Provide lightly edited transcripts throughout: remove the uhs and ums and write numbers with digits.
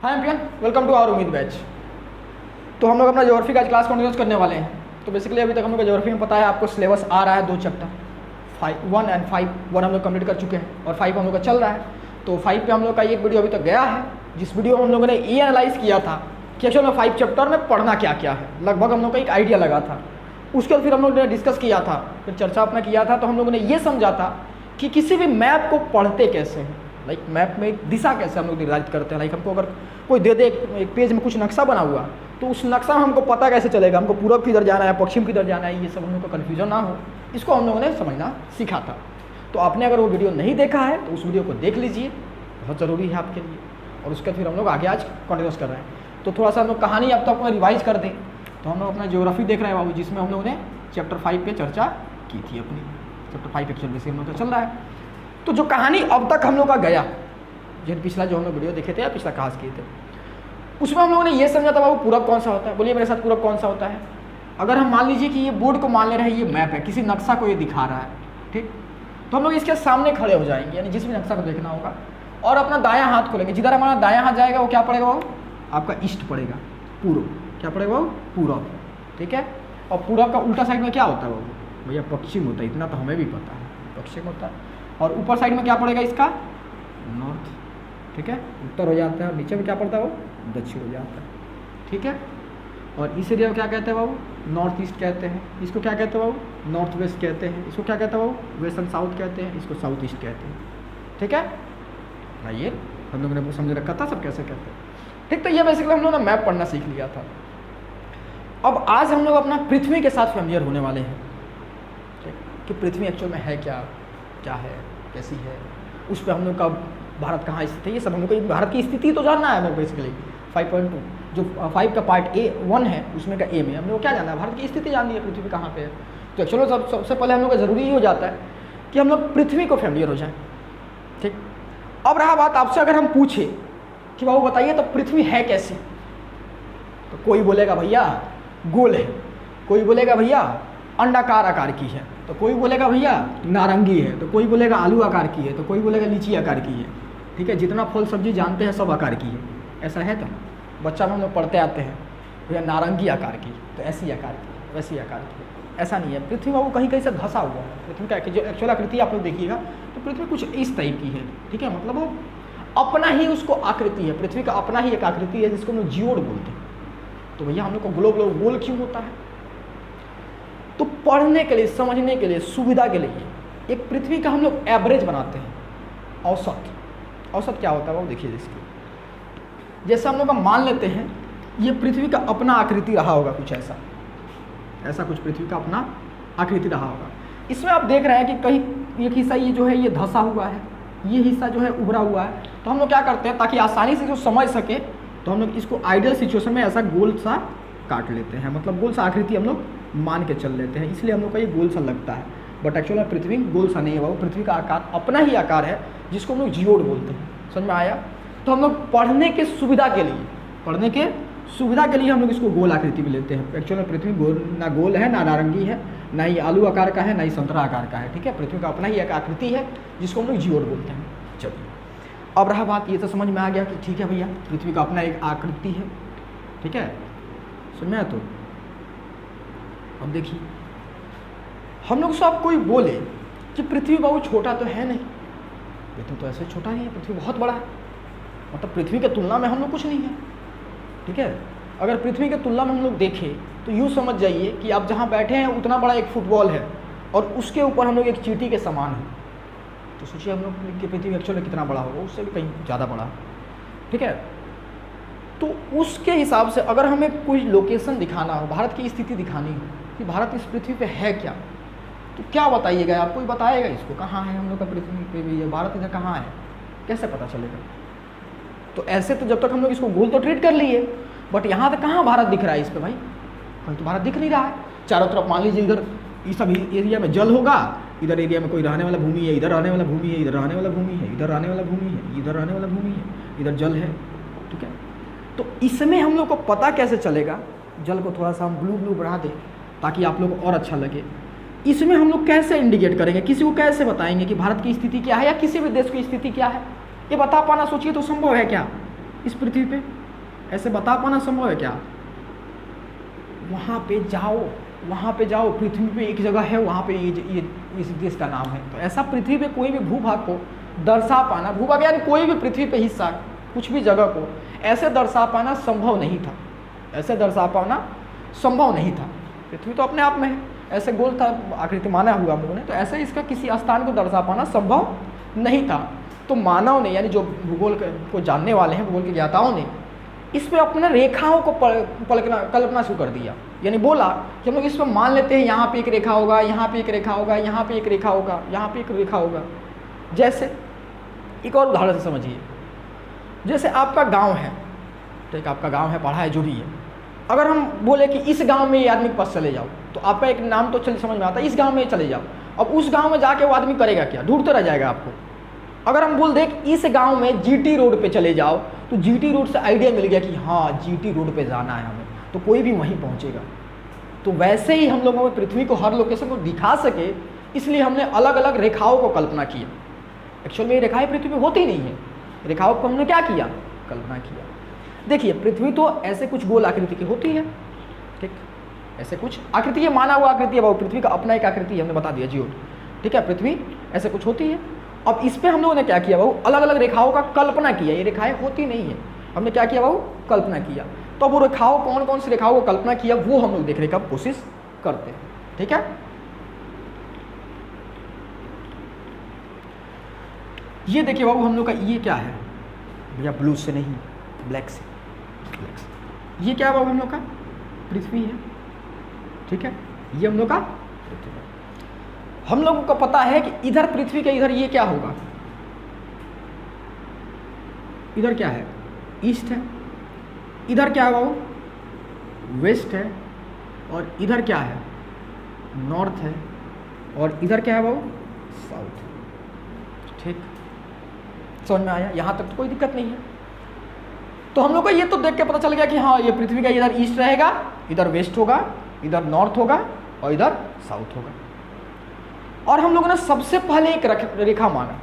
Hi एम्पियन, welcome to our उम्मीद batch. तो हम लोग अपना ज्योग्राफी का आज क्लास कंटिन्यूस करने वाले हैं। तो बेसिकली अभी तक हम लोग ज्योग्राफी में पता है आपको सिलेबस आ रहा है 2 चैप्टर 1 एंड 5। 1 हम लोग कंप्लीट कर चुके हैं और 5 हम लोग का चल रहा है। तो 5 पे हम लोग का एक वीडियो अभी तक गया है, जिस वीडियो में हम लोगों ने ये एनालाइज किया था कि एक्चुअल में 5 चैप्टर में पढ़ना क्या क्या है। लगभग हम लोग का एक आइडिया लगा था। उसके बाद फिर हम लोग ने डिस्कस किया था, फिर चर्चा अपना किया था। तो हम लोगों ने ये समझा था कि किसी भी मैप को पढ़ते कैसे हैं, लाइक मैप में एक दिशा कैसे हम लोग निर्धारित करते हैं। लाइक हमको अगर कोई दे दे एक पेज में कुछ नक्शा बना हुआ, तो उस नक्शा में हमको पता कैसे चलेगा हमको पूरब किधर जाना है, पश्चिम किधर जाना है, ये सब हम लोग को कन्फ्यूजन ना हो, इसको हम लोगों ने समझना सीखा था। तो आपने अगर वो वीडियो नहीं देखा है तो उस वीडियो को देख लीजिए, बहुत ज़रूरी है आपके लिए। और उसके फिर हम लोग आगे आज कंटिन्यूस कर रहे हैं। तो थोड़ा सा हम लोग कहानी अब तक रिवाइज कर दें। तो हम लोग अपना ज्योग्राफी देख रहे हैं बाबू, जिसमें हम लोगों ने चैप्टर 5 पे चर्चा की थी अपनी। चैप्टर 5 एक्चुअल बेसिक हम लोग का चल रहा है। तो जो कहानी अब तक हम लोग का गया, जिन पिछला जो हम लोग वीडियो देखे थे या पिछला क्लास किए थे, उसमें हम लोगों ने ये समझा था बाबू पूरब कौन सा होता है। बोलिए मेरे साथ, पूरब कौन सा होता है। अगर हम मान लीजिए कि ये बोर्ड को मान ले रहे हैं, ये मैप है, किसी नक्शा को ये दिखा रहा है, ठीक। तो हम लोग इसके सामने खड़े हो जाएंगे, यानी जिस भी नक्शा को देखना होगा, और अपना दायां हाथ खोलेंगे। जिधर हमारा दायां हाथ जाएगा वो क्या पड़ेगा, वो आपका ईस्ट पड़ेगा, पूर्व। क्या पड़ेगा वो, पूरब, ठीक है। और पूरब का उल्टा साइड में क्या होता है बाबू, भैया पश्चिम होता है। इतना तो हमें भी पता है, पश्चिम होता है। और ऊपर साइड में क्या पड़ेगा इसका, नॉर्थ, ठीक है। उत्तर हो जाता है। और नीचे में क्या पड़ता है वो, दक्षिण हो जाता है, ठीक है। और इस एरिया को क्या कहते हैं बाबू, नॉर्थ ईस्ट कहते हैं। इसको क्या कहते हैं बाबू, नॉर्थ वेस्ट कहते हैं। इसको क्या कहते हैं बाबू, वेस्ट एंड साउथ कहते हैं। इसको साउथ ईस्ट कहते हैं, ठीक है। आइए, हम लोगों ने समझ रखा था सब कैसे कहते हैं, ठीक। तो ये बेसिकली हम लोगों ने मैप पढ़ना सीख लिया था। अब आज हम लोग अपना पृथ्वी के साथ फेमिलियर होने वाले हैं, ठीक, कि पृथ्वी एक्चुअल में है क्या, क्या है, कैसी है, उस पर हम लोग का भारत कहाँ स्थित है, ये सब हम लोग को भारत की स्थिति तो जानना है। बेसिकली 5.2 जो 5 का पार्ट A1 है, उसमें का A में हम लोग क्या जानना है, भारत की स्थिति जाननी है, पृथ्वी कहाँ पे है। तो चलो सबसे पहले हम लोग का ज़रूरी ही हो जाता है कि हम लोग पृथ्वी को फेमिलियर हो जाएं, ठीक। अब रहा बात आपसे, अगर हम पूछे कि बाबू बताइए तो पृथ्वी है कैसे, तो कोई बोलेगा भैया गोल है, कोई बोलेगा भैया अंडाकार आकार की है, तो कोई बोलेगा भैया नारंगी है, तो कोई बोलेगा आलू आकार की है, तो कोई बोलेगा लीची आकार की है, ठीक है। जितना फल सब्जी जानते हैं सब आकार की है, ऐसा है। तो बच्चा में हम लोग पढ़ते आते हैं भैया नारंगी आकार की, तो ऐसी आकार की, वैसी आकार की, ऐसा नहीं है। पृथ्वी बाबू कहीं कहीं से धंसा हुआ है। पृथ्वी का जो एक्चुअल आकृति आप लोग देखिएगा तो पृथ्वी कुछ इस टाइप की है, ठीक है। मतलब वो अपना ही उसको आकृति है, पृथ्वी का अपना ही एक आकृति है, जिसको हम लोग जियोड बोलते हैं। तो भैया हम लोग को गोल क्यों होता है, तो पढ़ने के लिए, समझने के लिए, सुविधा के लिए एक पृथ्वी का हम लोग एवरेज बनाते हैं, औसत। औसत क्या होता है वो देखिए, इसकी जैसे हम लोग का मान लेते हैं ये पृथ्वी का अपना आकृति रहा होगा, कुछ ऐसा, ऐसा कुछ पृथ्वी का अपना आकृति रहा होगा। इसमें आप देख रहे हैं कि कहीं एक हिस्सा ये जो है ये धंसा हुआ है, ये हिस्सा जो है उभरा हुआ है। तो हम लोग क्या करते हैं, ताकि आसानी से जो समझ सके, तो हम लोग इसको आइडियल सिचुएशन में ऐसा गोल सा काट लेते हैं, मतलब गोल सा आकृति हम लोग मान के चल लेते हैं, इसलिए हम लोग का ये गोल सा लगता है। बट एक्चुअली पृथ्वी गोल सा नहीं है वो, पृथ्वी का आकार अपना ही आकार है, जिसको हम लोग जियोड बोलते हैं। समझ में आया। तो हम लोग पढ़ने के सुविधा के लिए, पढ़ने के सुविधा के लिए हम लोग इसको गोल आकृति में लेते हैं। एक्चुअली पृथ्वी ना गोल है, ना नारंगी है, ना ही आलू आकार का है, ना ही संतरा आकार का है, ठीक है। पृथ्वी का अपना ही एक आकृति है, जिसको हम लोग जियोड बोलते हैं। चलिए, अब रहा बात, ये तो समझ में आ गया कि ठीक है भैया पृथ्वी का अपना एक आकृति है, ठीक है, समझ में आया। तो अब देखिए, हम लोग से आप कोई बोले कि पृथ्वी बाबू छोटा तो है नहीं, पृथ्वी तो ऐसे छोटा ही है, पृथ्वी बहुत बड़ा है, मतलब पृथ्वी के तुलना में हम लोग कुछ नहीं है, ठीक है। अगर पृथ्वी के तुलना में हम लोग देखें तो यूँ समझ जाइए कि आप जहाँ बैठे हैं उतना बड़ा एक फुटबॉल है, और उसके ऊपर हम लोग एक चींटी के समान हैं। तो सोचिए हम लोग की पृथ्वी एक्चुअली कितना बड़ा होगा, उससे भी कहीं ज़्यादा बड़ा, ठीक है। तो उसके हिसाब से अगर हमें कोई लोकेशन दिखाना हो, भारत की स्थिति दिखानी हो कि भारत इस पृथ्वी पे है क्या, तो क्या बताइएगा, आपको ही बताएगा इसको कहाँ है हम लोग का पृथ्वी पे भी, भारत इधर कहाँ है, कैसे पता चलेगा। तो ऐसे तो जब तक हम लोग इसको गोल तो ट्रीट कर लिए, बट यहाँ तक कहाँ भारत दिख रहा है इस पर भाई, कहीं तो भारत दिख नहीं रहा है। चारों तरफ मान लीजिए इधर इस सब एरिया में जल होगा, इधर एरिया में कोई रहने वाला भूमि है, इधर रहने वाला भूमि है, इधर रहने वाला भूमि है, इधर रहने वाला भूमि है, इधर रहने वाला भूमि है, इधर जल है, ठीक है। तो इसमें हम लोग को पता कैसे चलेगा, जल को थोड़ा सा हम ब्लू बढ़ा दें ताकि आप लोग को और अच्छा लगे। इसमें हम लोग कैसे इंडिकेट करेंगे, किसी को कैसे बताएंगे कि भारत की स्थिति क्या है या किसी भी देश की स्थिति क्या है, ये बता पाना सोचिए तो संभव है क्या, इस पृथ्वी पे? ऐसे बता पाना संभव है क्या? वहाँ पे जाओ, पृथ्वी पे एक जगह है, वहाँ पे ये इस देश का नाम है। तो ऐसा पृथ्वी पे कोई भी भूभाग को दर्शा पाना, भूभाग यानी कोई भी पृथ्वी पे हिस्सा, कुछ भी जगह को ऐसे दर्शा पाना संभव नहीं था, ऐसे दर्शा पाना संभव नहीं था। पृथ्वी तो अपने आप में है, ऐसे गोल था, आकृति माना हुआ हम लोगों ने, तो ऐसे इसका किसी स्थान को दर्शा पाना संभव नहीं था। तो मानव ने, यानी जो भूगोल को जानने वाले हैं, भूगोल के ज्ञाताओं ने इस पर अपने रेखाओं को कल्पना शुरू कर दिया। यानी बोला कि हम लोग इस पर मान लेते हैं यहाँ पे एक रेखा होगा, यहाँ पे एक रेखा होगा, यहाँ पे एक रेखा होगा, यहाँ पे एक रेखा होगा। जैसे एक और उदाहरण से समझिए, जैसे आपका गांव है, ठीक, आपका गांव है, पढ़ा है, जो भी है। अगर हम बोले कि इस गांव में ये आदमी के पास चले जाओ, तो आपका एक नाम तो चल समझ में आता है, इस गांव में चले जाओ। अब उस गांव में जाके वो आदमी करेगा क्या? ढूंढते रह जाएगा आपको। अगर हम बोल दें कि इस गांव में जीटी रोड पे चले जाओ, तो जीटी रोड से आइडिया मिल गया कि हाँ जीटी रोड पे जाना है हमें, तो कोई भी वहीं पहुंचेगा। तो वैसे ही हम लोगों ने पृथ्वी को हर लोकेशन को दिखा सके, इसलिए हमने अलग अलग रेखाओं को कल्पना किया। एक्चुअल में ये रेखाएं पृथ्वी पर होती नहीं है, रेखाओं को हमने क्या किया? कल्पना किया। देखिए पृथ्वी तो ऐसे कुछ गोल आकृति की होती है, ठीक, ऐसे कुछ आकृति है, माना हुआ आकृति है, वो पृथ्वी का अपना एक आकृति है, हमने बता दिया जियोड, ठीक है। पृथ्वी ऐसे कुछ होती है। अब इस पे हम लोगों ने क्या किया बाबू? अलग अलग रेखाओं का कल्पना किया। ये रेखाएं होती नहीं है, हमने क्या किया बाबू? कल्पना किया। तो अब वो रेखाओं, कौन कौन सी रेखाओं को कल्पना किया, वो हम लोग देखने का कोशिश करते हैं, ठीक है। ये देखिए बाबू, हम लोग का ये क्या है भैया? ब्लू से नहीं, ब्लैक से, ये क्या है बाबू? हम लोग का पृथ्वी है, ठीक है। ये हम लोग का पृथ्वी है। हम लोगों को पता है कि इधर पृथ्वी के इधर ये क्या होगा? इधर क्या है? ईस्ट है। इधर क्या है बाबू? वेस्ट है। और इधर क्या है? नॉर्थ है। और इधर क्या है बाबू? साउथ है, ठीक। समझ में आया? यहाँ तक तो कोई दिक्कत नहीं है। तो हम लोग को ये तो देख के पता चल गया कि हाँ ये पृथ्वी का इधर ईस्ट रहेगा, इधर वेस्ट होगा, इधर नॉर्थ होगा और इधर साउथ होगा। और हम लोगों ने सबसे पहले एक रेखा माना,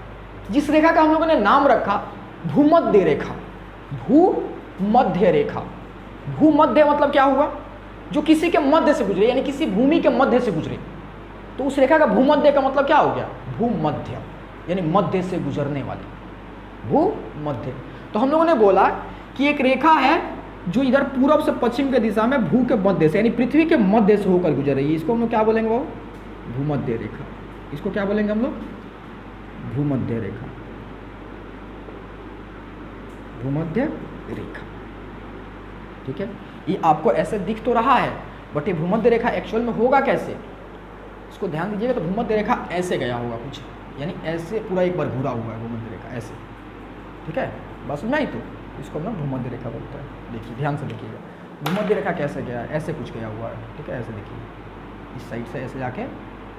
जिस रेखा का हम लोगों ने नाम रखा भूमध्य रेखा। भूमध्य रेखा, भूमध्य मतलब क्या हुआ? जो किसी के मध्य से गुजरे, यानी किसी भूमि के मध्य से गुजरे, तो उस रेखा का भूमध्य का मतलब क्या हो गया? भूमध्य, यानी मध्य से गुजरने वाली, भूमध्य। तो हम लोगों ने बोला कि एक रेखा है जो इधर पूर्व से पश्चिम के दिशा में भू के मध्य से, यानी पृथ्वी के मध्य से होकर गुजर रही है। इसको हम लोग क्या बोलेंगे वो? भूमध्य रेखा। इसको क्या बोलेंगे हम लोग? भूमध्य रेखा, भूमध्य रेखा, ठीक है। ये आपको ऐसे दिख तो रहा है, बट ये भूमध्य रेखा एक्चुअल में होगा कैसे, इसको ध्यान दीजिएगा। तो भूमध्य रेखा ऐसे गया होगा कुछ, यानी ऐसे पूरा एक बार घूरा हुआ है भूमध्य रेखा, ऐसे, ठीक है। बस समझा ही? तो इसको हम लोग भूमध्य रेखा बोलते हैं। देखिए ध्यान से देखिएगा, भूमध्य रेखा कैसे गया है? ऐसे कुछ गया हुआ है, ठीक है। ऐसे देखिए, इस साइड से ऐसे जाके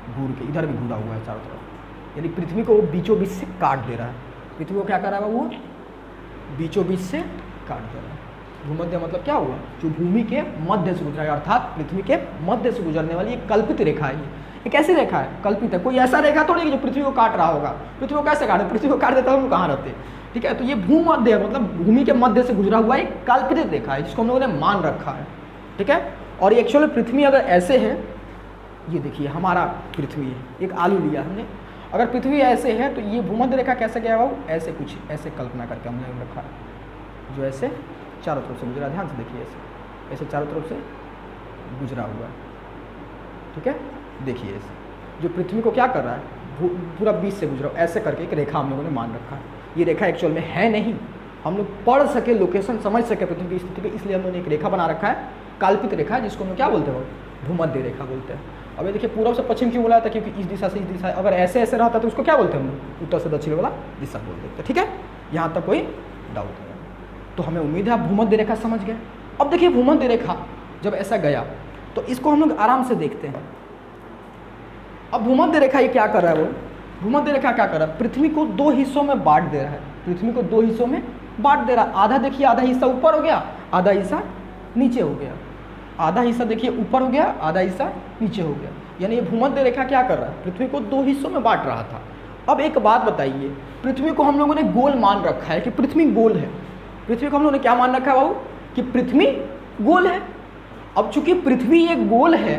घूर के इधर भी घूरा हुआ है चारों तरफ, यानी पृथ्वी को वो बीचों बीच से काट दे रहा है। पृथ्वी को क्या कर रहा है वो? बीचों बीच से काट दे रहा है। भूमध्य मतलब क्या हुआ? जो भूमि के मध्य से गुजरा है, अर्थात पृथ्वी के मध्य से गुजरने वाली एक कल्पित रेखा है। ये कैसी रेखा है? कल्पित है। कोई ऐसा रेखा थोड़ी कि जो पृथ्वी को काट रहा होगा। पृथ्वी को कैसे काटे? पृथ्वी को काट देता हम कहाँ रहते, ठीक है। तो ये भूमध्य मतलब भूमि के मध्य से गुजरा हुआ एक कल्पित रेखा है, जिसको हम लोगों ने मान रखा है, ठीक है। और एक्चुअली पृथ्वी अगर ऐसे है, ये देखिए हमारा पृथ्वी है, एक आलू लिया हमने, अगर पृथ्वी ऐसे है तो ये भूमध्य रेखा कैसे गया बाबू? ऐसे कुछ, ऐसे कल्पना करके हमने रखा है, जो ऐसे चारों तरफ से गुजरा। ध्यान से देखिए, ऐसे ऐसे चारों तरफ से गुजरा हुआ है, ठीक है। देखिए ऐसे जो पृथ्वी को क्या कर रहा है? पूरा बीच से गुजरा, ऐसे करके एक रेखा हम लोगों ने मान रखा है। ये रेखा एक्चुअल में है नहीं, हम लोग पढ़ सके, लोकेशन समझ सके पृथ्वी की स्थिति पे, इसलिए हम लोगों ने एक रेखा बना रखा है, काल्पित रेखा, जिसको हम लोग क्या बोलते हैं? भूमध्य रेखा बोलते हैं। अब ये देखिए पूर्व से पश्चिम क्यों बोला था? क्योंकि इस दिशा से इस दिशा, अगर ऐसे ऐसे रहता तो उसको क्या बोलते हैं हम लोग? उत्तर से दक्षिण वाला दिशा बोल देते हैं, ठीक है। यहाँ तक कोई डाउट नहीं है। तो हमें उम्मीद है आप भूमध्य रेखा समझ गए। अब देखिए भूमध्य रेखा जब ऐसा गया तो इसको हम लोग आराम से देखते हैं। अब भूमध्य रेखा ये क्या कर रहा है? वो भूमध्य रेखा क्या कर रहा है? पृथ्वी को दो हिस्सों में बांट दे रहा है। पृथ्वी को दो हिस्सों में बांट दे रहा है। आधा देखिए, आधा हिस्सा ऊपर हो गया, आधा हिस्सा नीचे हो गया। आधा हिस्सा देखिए ऊपर हो गया, आधा हिस्सा नीचे हो गया। यानी ये भूमध्य रेखा क्या कर रहा है? पृथ्वी को दो हिस्सों में बांट रहा था। अब एक बात बताइए, पृथ्वी को हम लोगों ने गोल मान रखा है कि पृथ्वी गोल है, पृथ्वी को हम लोगों ने क्या मान रखा है बाबू कि पृथ्वी गोल है। अब चूंकि पृथ्वी एक गोल है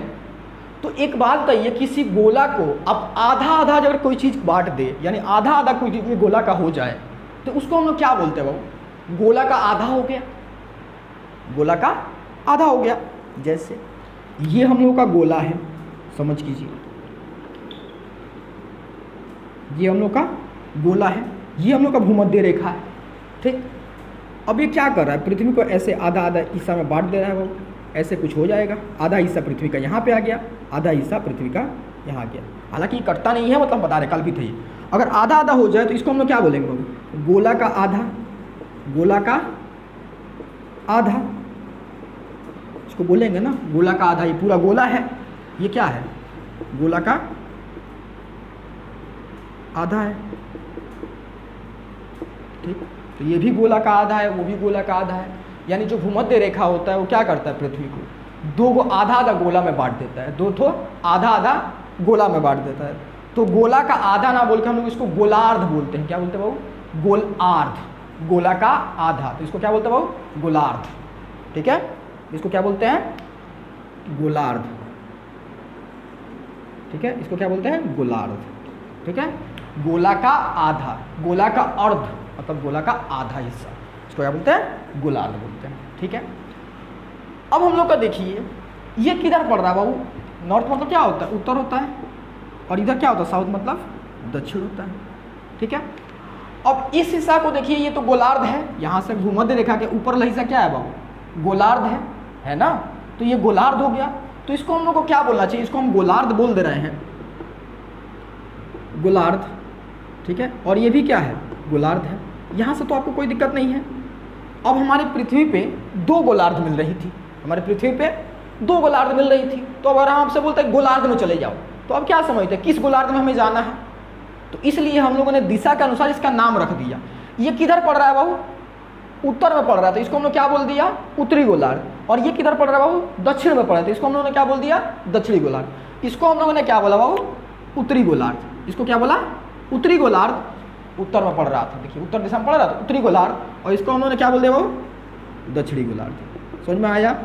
तो एक बात बताइए, किसी गोला को अब आधा आधा अगर कोई चीज़ बांट दे, यानी आधा आधा कोई चीज़ गोला का हो जाए, तो उसको हम लोग क्या बोलते हैं बाबू? गोला का आधा हो गया, गोला का आधा हो गया। जैसे ये हम लोग का गोला है, समझ कीजिए, ये हम लोग का गोला है, ये हम लोग का भूमध्य रेखा है, ठीक। अब ये क्या कर रहा है? पृथ्वी को ऐसे आधा आधा हिस्सा में बांट दे रहा है बाबू, ऐसे कुछ हो जाएगा। आधा हिस्सा पृथ्वी का यहाँ पे आ गया, आधा हिस्सा पृथ्वी का यहाँ आ गया। हालांकि ये कटता नहीं है, मतलब बता रहे कल्पित है ये। अगर आधा आधा हो जाए तो इसको हम लोग क्या बोलेंगे बाबू? गोला का आधा, गोला का आधा, इसको बोलेंगे ना गोला का आधा। ये पूरा गोला है, ये क्या है? गोला का आधा है, ठीक। तो ये भी गोला का आधा है, वो भी गोला का आधा है। यानी जो भूमध्य रेखा होता है वो क्या करता है? पृथ्वी को दो गो आधा आधा गोला में बांट देता है, दो ठो आधा आधा गोला में बांट देता है। तो गोला का आधा ना बोल के हम लोग इसको गोलार्ध बोलते हैं। क्या बोलते हैं बाबू? गोलार्ध, गोला का आधा। तो इसको क्या बोलते हैं बाबू? गोलार्ध, ठीक है। इसको क्या बोलते हैं? गोलार्ध, ठीक है। इसको क्या बोलते हैं? गोलार्ध, ठीक है। गोला का आधा, गोला का अर्ध मतलब गोला का आधा हिस्सा, इसको क्या बोलते हैं? गोलार्ध बोलते हैं, ठीक है। अब हम लोग का देखिए ये किधर पड़ रहा है बाबू? नॉर्थ मतलब क्या होता है? उत्तर होता है, और इधर क्या होता है? साउथ मतलब दक्षिण होता है, ठीक है। अब इस हिस्सा को देखिए, ये तो गोलार्ध है, यहाँ से भूमध्य रेखा के ऊपर वाला हिस्सा क्या है बाबू? गोलार्ध है ना। तो ये गोलार्ध हो गया। तो इसको हम लोग को क्या बोलना चाहिए? इसको हम गोलार्ध बोल दे रहे हैं, गोलार्ध, ठीक है। और ये भी क्या है? गोलार्ध है। यहाँ से तो आपको कोई दिक्कत नहीं है। अब हमारे पृथ्वी पे दो गोलार्ध मिल रही थी, हमारे पृथ्वी पे दो गोलार्ध मिल रही थी। तो अगर हम आपसे बोलते हैं गोलार्ध में चले जाओ, तो अब क्या समझते हैं किस गोलार्ध में हमें जाना है? तो इसलिए हम लोगों ने दिशा के अनुसार इसका नाम रख दिया। ये किधर पड़ रहा है बाबू? उत्तर में पड़ रहा है, तो इसको हम लोग क्या बोल दिया? उत्तरी गोलार्ध। और ये किधर पड़ रहा है बाबू? दक्षिण में पड़ रहा है, तो इसको हम लोगों ने क्या बोल दिया? दक्षिणी गोलार्ध। इसको हम लोगों ने क्या बोला बाबू? उत्तरी गोलार्ध। इसको क्या बोला? उत्तरी गोलार्ध। उत्तर में पड़ रहा था, देखिए उत्तर दिशा में पड़ रहा था, उत्तरी गोलार्ध। और इसको हम लोगों ने क्या बोल दिया बाबू? दक्षिणी गोलार्ध। समझ में आया?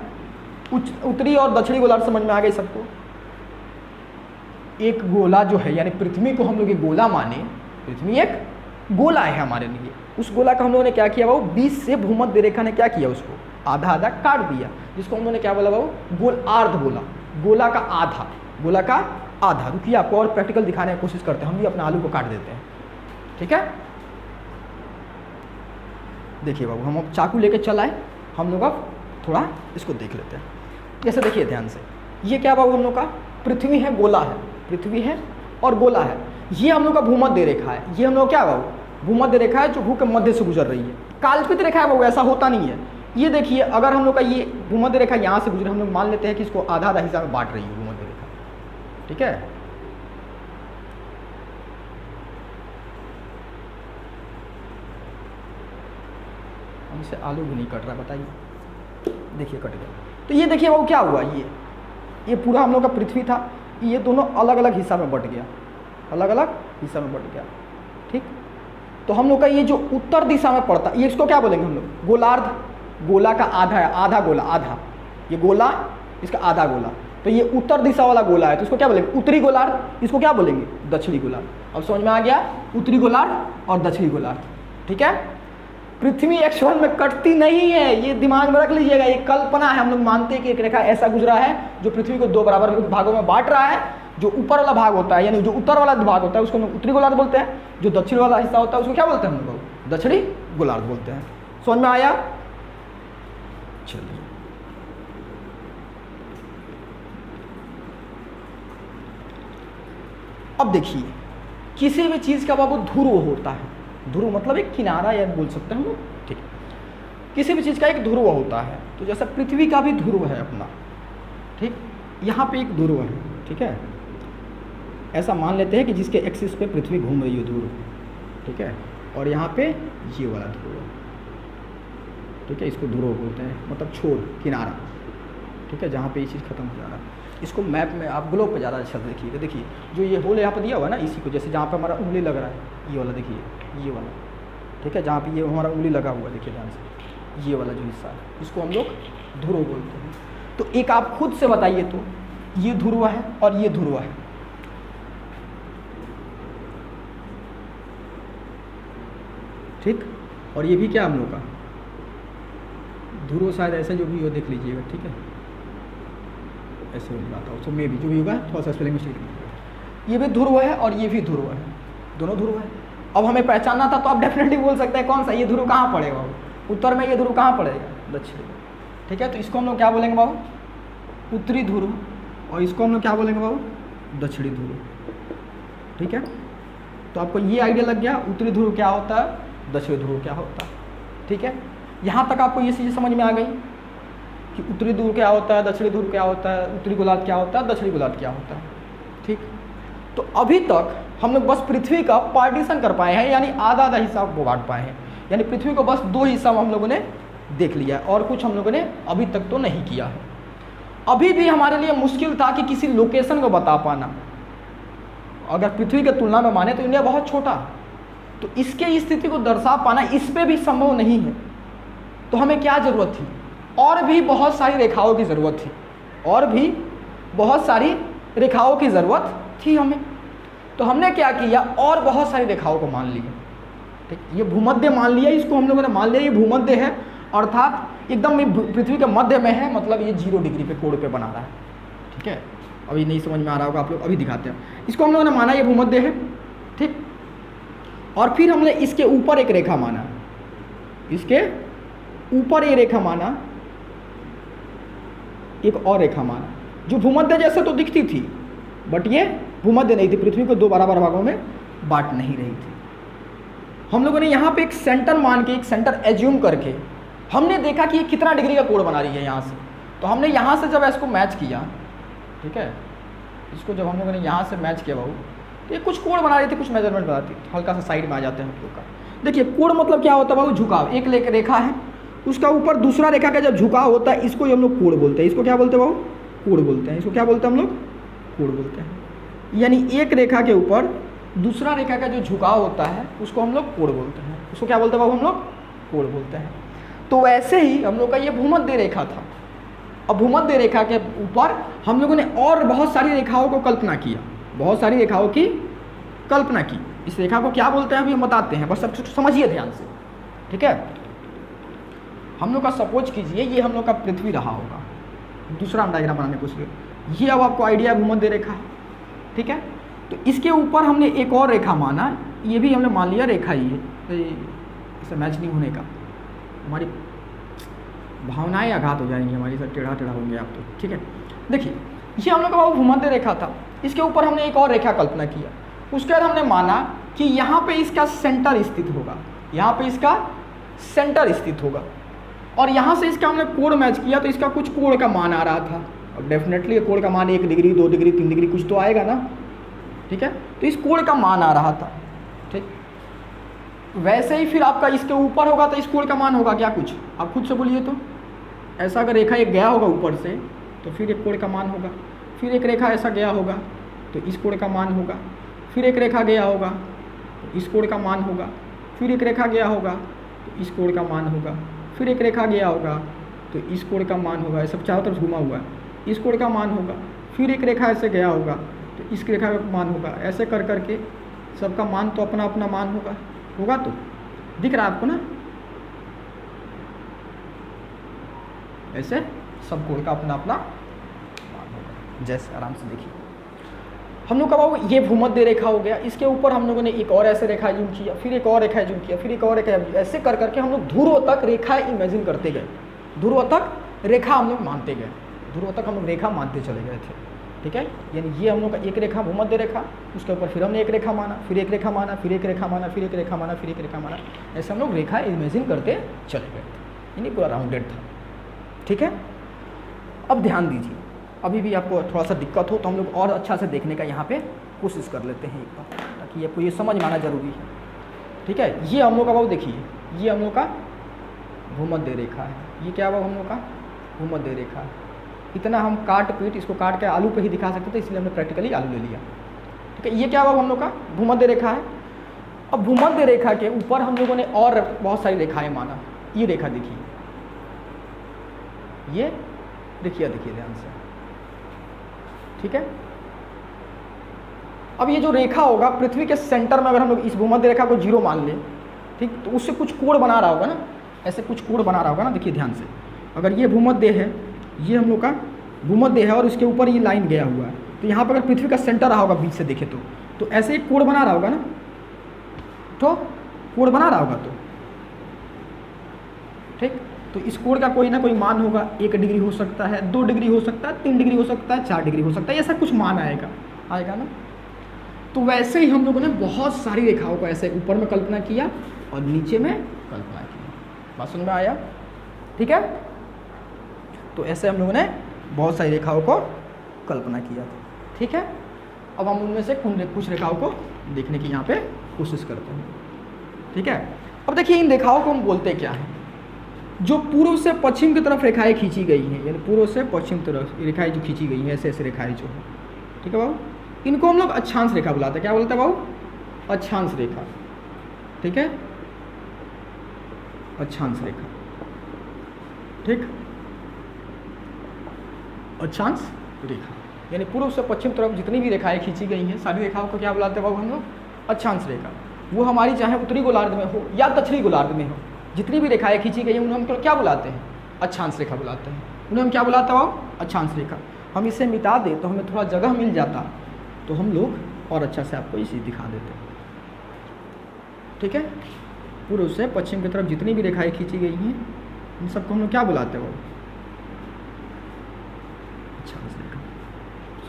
उत्तरी और दक्षिणी गोलार्ध समझ में आ गई सबको? एक गोला जो है, यानी पृथ्वी को हम लोग एक गोला माने, पृथ्वी एक गोला है हमारे लिए। उस गोला का हम लोगों ने क्या किया बाबू? बीच से भूमध्य रेखा ने क्या किया? उसको आधा आधा काट दिया, जिसको हम लोगों ने क्या बोला बाबू? गोलार्ध बोला। गोला का आधा, गोला का आधा। रुकिए आपको और प्रैक्टिकल दिखाने की कोशिश करते हैं, हम भी अपने आलू को काट देते हैं, ठीक है। देखिए बाबू, हम अब चाकू लेके चल आए, हम लोग अब थोड़ा इसको देख लेते हैं। जैसे देखिए ध्यान से, ये क्या बाबू? हम लोग का पृथ्वी है, गोला है, पृथ्वी है और गोला है। ये हम लोग का भूमध्य रेखा है। ये हम लोग क्या बाबू? भूमध्य रेखा है जो भू के मध्य से गुजर रही है। काल्पनिक रेखा है बाबू, ऐसा होता नहीं है। ये देखिए, अगर हम लोग का ये भूमध्य रेखा यहाँ से गुजरे, हम लोग मान लेते हैं कि इसको आधा आधा हिस्सा में बांट रही है भूमध्य रेखा, ठीक है। हमसे आलू भी नहीं कट रहा, बताइए। देखिए कट गया। तो ये देखिए बाबू क्या हुआ? ये पूरा हम लोग का पृथ्वी था, ये दोनों अलग अलग हिस्सा में बट गया, अलग अलग हिस्सा में बट गया, ठीक। तो हम लोग का ये जो उत्तर दिशा में पड़ता है, ये इसको क्या बोलेंगे हम लोग? गोलार्ध। गोला का आधा है, आधा गोला, आधा, ये गोला, इसका आधा गोला। तो ये उत्तर दिशा वाला गोला है, तो इसको क्या बोलेंगे? उत्तरी गोलार्ध। इसको क्या बोलेंगे? दक्षिणी गोलार्ध। अब समझ में आ गया? उत्तरी गोलार्ध और दक्षिणी गोलार्ध, ठीक है। पृथ्वी एक्चुअल में कटती नहीं है, ये दिमाग में रख लीजिएगा, ये कल्पना है। हम लोग मानते हैं कि एक रेखा ऐसा गुजरा है जो पृथ्वी को दो बराबर भागों में बांट रहा है। जो ऊपर वाला भाग होता है, यानी जो उत्तर वाला भाग होता है, उसको हम उत्तरी गोलार्ध बोलते हैं। जो दक्षिण वाला हिस्सा होता है उसको क्या बोलते हैं हम लोग? दक्षिणी गोलार्ध बोलते हैं। समझ में आया? चलिए, अब देखिए, किसी भी चीज़ का बाबू ध्रुव होता है। ध्रुव मतलब एक किनारा या बोल सकते हैं हम लोग, ठीक है। किसी भी चीज़ का एक ध्रुव होता है, तो जैसे पृथ्वी का भी ध्रुव है अपना, ठीक। यहाँ पे एक ध्रुव है, ठीक है। ऐसा मान लेते हैं कि जिसके एक्सिस पे पृथ्वी घूम रही है, ध्रुव, ठीक है। और यहाँ पे ये वाला ध्रुव है, ठीक है। इसको ध्रुव बोलते हैं, मतलब छोर, किनारा, ठीक है, जहाँ पे ये चीज़ खत्म हो जा रहा है। इसको मैप में आप ग्लोब पे ज़्यादा अच्छा देखिएगा। देखिए जो ये होल यहाँ पर दिया हुआ है ना, इसी को, जैसे जहाँ पे हमारा उंगली लग रहा है, ये वाला देखिए, ये वाला, ठीक है, जहाँ पे ये हमारा उंगली लगा हुआ है, देखिए ध्यान से, ये वाला जो हिस्सा है इसको हम लोग ध्रुव बोलते हैं। तो एक आप खुद से बताइए तो, ये ध्रुव है और ये ध्रुव है, ठीक, और ये भी क्या हम लोग का ध्रुव, शायद ऐसे जो भी हो देख लीजिएगा, ठीक है, ऐसे बताता हूँ, तो मे भी जो भी होगा थोड़ा सा स्पेलिंग मिस्टेक। ये भी ध्रुव है और ये भी ध्रुव है, दोनों ध्रुव है। अब हमें पहचानना था तो आप डेफिनेटली बोल सकते हैं कौन सा, ये ध्रुव कहाँ पड़ेगा, उत्तर में ये ध्रुव कहाँ पड़ेगा, दक्षिण, ठीक है। तो इसको हम लोग क्या बोलेंगे बाबू, उत्तरी ध्रुव, और इसको हम लोग क्या बोलेंगे बाबू, दक्षिणी ध्रुव, ठीक है। तो आपको ये आइडिया लग गया उत्तरी ध्रुव क्या होता है, दक्षिणी ध्रुव क्या होता है, ठीक है। यहाँ तक आपको ये चीज़ समझ में आ गई कि उत्तरी ध्रुव क्या होता है, दक्षिणी ध्रुव क्या होता है, उत्तरी गोलार्ध क्या होता है, दक्षिणी गोलार्ध क्या होता है, ठीक। तो अभी तक हम लोग बस पृथ्वी का पार्टीशन कर पाए हैं, यानी आधा आधा हिस्सा को बांट पाए हैं, यानी पृथ्वी को बस 2 हिस्सा में हम लोगों ने देख लिया है और कुछ हम लोगों ने अभी तक तो नहीं किया है। अभी भी हमारे लिए मुश्किल था कि किसी लोकेशन को बता पाना। अगर पृथ्वी के तुलना में माने तो इंडिया बहुत छोटा, तो इसके स्थिति को दर्शा पाना इस पे भी संभव नहीं है। तो हमें क्या ज़रूरत थी, और भी बहुत सारी रेखाओं की ज़रूरत थी, और भी बहुत सारी रेखाओं की ज़रूरत थी हमें। तो हमने क्या किया, और बहुत सारी रेखाओं को मान लिया, ठीक। ये भूमध्य मान लिया, इसको हम लोगों ने मान लिया ये भूमध्य है, अर्थात एकदम ये पृथ्वी के मध्य में है, मतलब ये 0 डिग्री पे कोण पे बना रहा है, ठीक है। अभी नहीं समझ में आ रहा होगा आप लोग, अभी दिखाते हैं। इसको हम लोगों ने माना ये भूमध्य है, ठीक। और फिर हमने इसके ऊपर एक रेखा माना, इसके ऊपर ये रेखा माना, एक और रेखा माना जो भूमध्य जैसे तो दिखती थी, बट ये भूमध्य नहीं थी, पृथ्वी को 2 बराबर भागों में बांट नहीं रही थी। हम लोगों ने यहाँ पे एक सेंटर मान के, एक सेंटर एज्यूम करके हमने देखा कि ये कितना डिग्री का कोण बना रही है यहाँ से। तो हमने यहाँ से जब इसको मैच किया, ठीक है, इसको जब हम लोगों ने यहाँ से मैच किया बाबू, तो ये कुछ कोण बना रही थी, कुछ मेजरमेंट बनाती थी, हल्का सा साइड में आ जाते हैं हम लोग का। देखिए कोण मतलब क्या होता है बाबू, झुकाव। एक रेखा है, उसका ऊपर दूसरा रेखा का जब झुकाव होता है, इसको हम लोग कोण बोलते हैं। इसको क्या बोलते हैं बाबू, कोण बोलते हैं। इसको क्या बोलते हैं हम लोग, कोण बोलते हैं। यानी एक रेखा के ऊपर दूसरा रेखा का जो झुकाव होता है उसको हम लोग कोण बोलते हैं। उसको क्या बोलते हैं बाबू, हम लोग कोण बोलते हैं। तो वैसे ही हम लोग का ये भूमध्य रेखा था। अब भूमध्य रेखा के ऊपर हम लोगों ने और बहुत सारी रेखाओं को कल्पना किया, बहुत सारी रेखाओं की कल्पना की। इस रेखा को क्या बोलते हैं अभी हम बताते हैं, बस सब समझिए ध्यान से, ठीक है। हम लोग का सपोज कीजिए ये हम लोग का पृथ्वी रहा होगा, दूसरा हम डायग्राम बनाने की कोशिश। ये अब आपको आइडिया भूमध्य रेखा है, ठीक है। तो इसके ऊपर हमने एक और रेखा माना, ये भी हमने मान लिया रेखा ही है, तो इसे मैच नहीं होने का हमारी भावनाएं आघात हो जाएंगी हमारी, सब टेढ़ा टेढ़ा होंगे आप तो, ठीक है। देखिए ये हम लोग का भूमध्य रेखा था, इसके ऊपर हमने एक और रेखा कल्पना किया। उसके बाद हमने माना कि यहाँ पे इसका सेंटर स्थित होगा, यहाँ पे इसका सेंटर स्थित होगा, और यहाँ से इसका हमने कोण मैच किया, तो इसका कुछ कोण का मान आ रहा था। अब डेफिनेटली कोण का मान 1 डिग्री 2 डिग्री 3 डिग्री कुछ तो आएगा ना, ठीक है। तो इस कोण का मान आ रहा था, ठीक। वैसे ही फिर आपका इसके ऊपर होगा तो इस कोण का मान होगा क्या, कुछ आप खुद से बोलिए। तो ऐसा अगर रेखा एक गया होगा ऊपर से तो फिर एक कोण का मान होगा, फिर एक रेखा ऐसा गया होगा तो इस कोण का मान होगा, फिर एक रेखा गया होगा तो इस कोण का मान होगा, फिर एक रेखा गया होगा तो इस कोण का मान होगा, फिर एक रेखा गया होगा तो इस कोण का मान होगा। सब चारों तरफ घुमा हुआ है, इस कोण का मान होगा, फिर एक रेखा ऐसे गया होगा तो इस रेखा का मान होगा। ऐसे कर करके सबका मान तो अपना अपना मान होगा। तो दिख रहा है आपको ना, ऐसे सब कोण का अपना अपना मान होगा। जैसे आराम से देखिए हम लोग का बाबू ये भूमध्य रेखा हो गया, इसके ऊपर हम लोगों ने एक और ऐसे रेखा जूम किया, फिर एक और रेखा जूम किया, फिर एक और रेखा, ऐसे कर करके हम लोग ध्रुव तक रेखा इमेजिन करते गए, ध्रुव तक रेखा हम लोग मानते गए, ध्रुव तक हम लोग रेखा मानते चले गए थे, ठीक है। यानी ये हम लोग का एक रेखा भूमध्य रेखा, उसके ऊपर फिर हमने एक रेखा माना, फिर एक रेखा माना, फिर एक रेखा माना, फिर एक रेखा माना, फिर एक रेखा माना, ऐसे हम लोग रेखा इमेजिन करते चले गए थे। यानी पूरा राउंडेड था, ठीक है। अब ध्यान दीजिए, अभी भी आपको थोड़ा सा दिक्कत हो तो हम लोग और अच्छा से देखने का यहाँ पे कोशिश कर लेते हैं एक बार, ताकि आपको ये समझ में आना जरूरी है, ठीक है। ये हम लोग का बाबू देखिए, ये हम लोग का भूमध्य रेखा है, ये क्या बाबू हम लोग का भूमध्य रेखा है। इतना हम काट पीट इसको काट के आलू पे ही दिखा सकते थे, इसलिए हमने प्रैक्टिकली आलू ले लिया, ठीक है। ये क्या बाबू हम लोग का भूमध्य रेखा है। अब भूमध्य रेखा के ऊपर हम लोगों ने और बहुत सारी रेखाएँ माना। ये रेखा देखिए, ये देखिए ध्यान से, ठीक है। अब ये जो रेखा होगा पृथ्वी के सेंटर में, अगर हम लोग इस भूमध्य रेखा को 0 मान लें, ठीक, तो उससे कुछ कोण बना रहा होगा ना, ऐसे कुछ कोण बना रहा होगा ना। देखिए ध्यान से, अगर ये भूमध्य है, ये हम लोग का भूमध्य है और इसके ऊपर ये लाइन गया हुआ है, तो यहाँ पर अगर पृथ्वी का सेंटर रहा होगा बीच से देखे तो ऐसे एक कोण बना रहा होगा ना, तो कोण बना रहा होगा, तो ठीक। तो इस कोण का कोई ना कोई मान होगा, 1 डिग्री हो सकता है, 2 डिग्री हो सकता है, 3 डिग्री हो सकता है, 4 डिग्री हो सकता है, ऐसा कुछ मान आएगा ना। तो वैसे ही हम लोगों ने बहुत सारी रेखाओं को ऐसे ऊपर में कल्पना किया और नीचे में कल्पना की। बात समझ में आया, ठीक है। तो ऐसे हम लोगों ने बहुत सारी रेखाओं को कल्पना किया, ठीक है। अब हम उनमें से कुछ रेखाओं को देखने की यहाँ पे कोशिश करते हैं, ठीक है। अब देखिए इन रेखाओं को हम बोलते क्या हैं, जो पूर्व से पश्चिम की तरफ रेखाएं खींची गई हैं, यानी पूर्व से पश्चिम तरफ रेखाएं जो खींची गई हैं, ऐसे ऐसे रेखाएं जो है, ठीक है बाबू, इनको हम लोग अक्षांश रेखा बुलाते हैं। क्या बोलते हैं बाबू? अक्षांश रेखा, ठीक है, अक्षांश रेखा, ठीक, अक्षांश रेखा, यानी पूर्व से पश्चिम तरफ जितनी भी रेखाएं खींची गई हैं, सारी रेखाओं को क्या बुलाते हैं बाबू हम लोग? अक्षांश रेखा। वो हमारी चाहे उत्तरी गोलार्ध में हो या दक्षिणी गोलार्ध में हो, जितनी भी रेखाएं खींची गई हैं उन्हें हम क्या बुलाते हैं? अक्षांश रेखा बुलाते हैं। उन्हें हम क्या बुलाते हैं बाबू? अक्षांश रेखा। हम इसे मिटा दें तो हमें थोड़ा जगह मिल जाता, तो हम लोग और अच्छा से आपको इसे दिखा देते, ठीक है। पूर्व से पश्चिम की तरफ जितनी भी रेखाएं खींची गई हैं उन सबको हम लोग क्या बुलाते हैं? अक्षांश रेखा।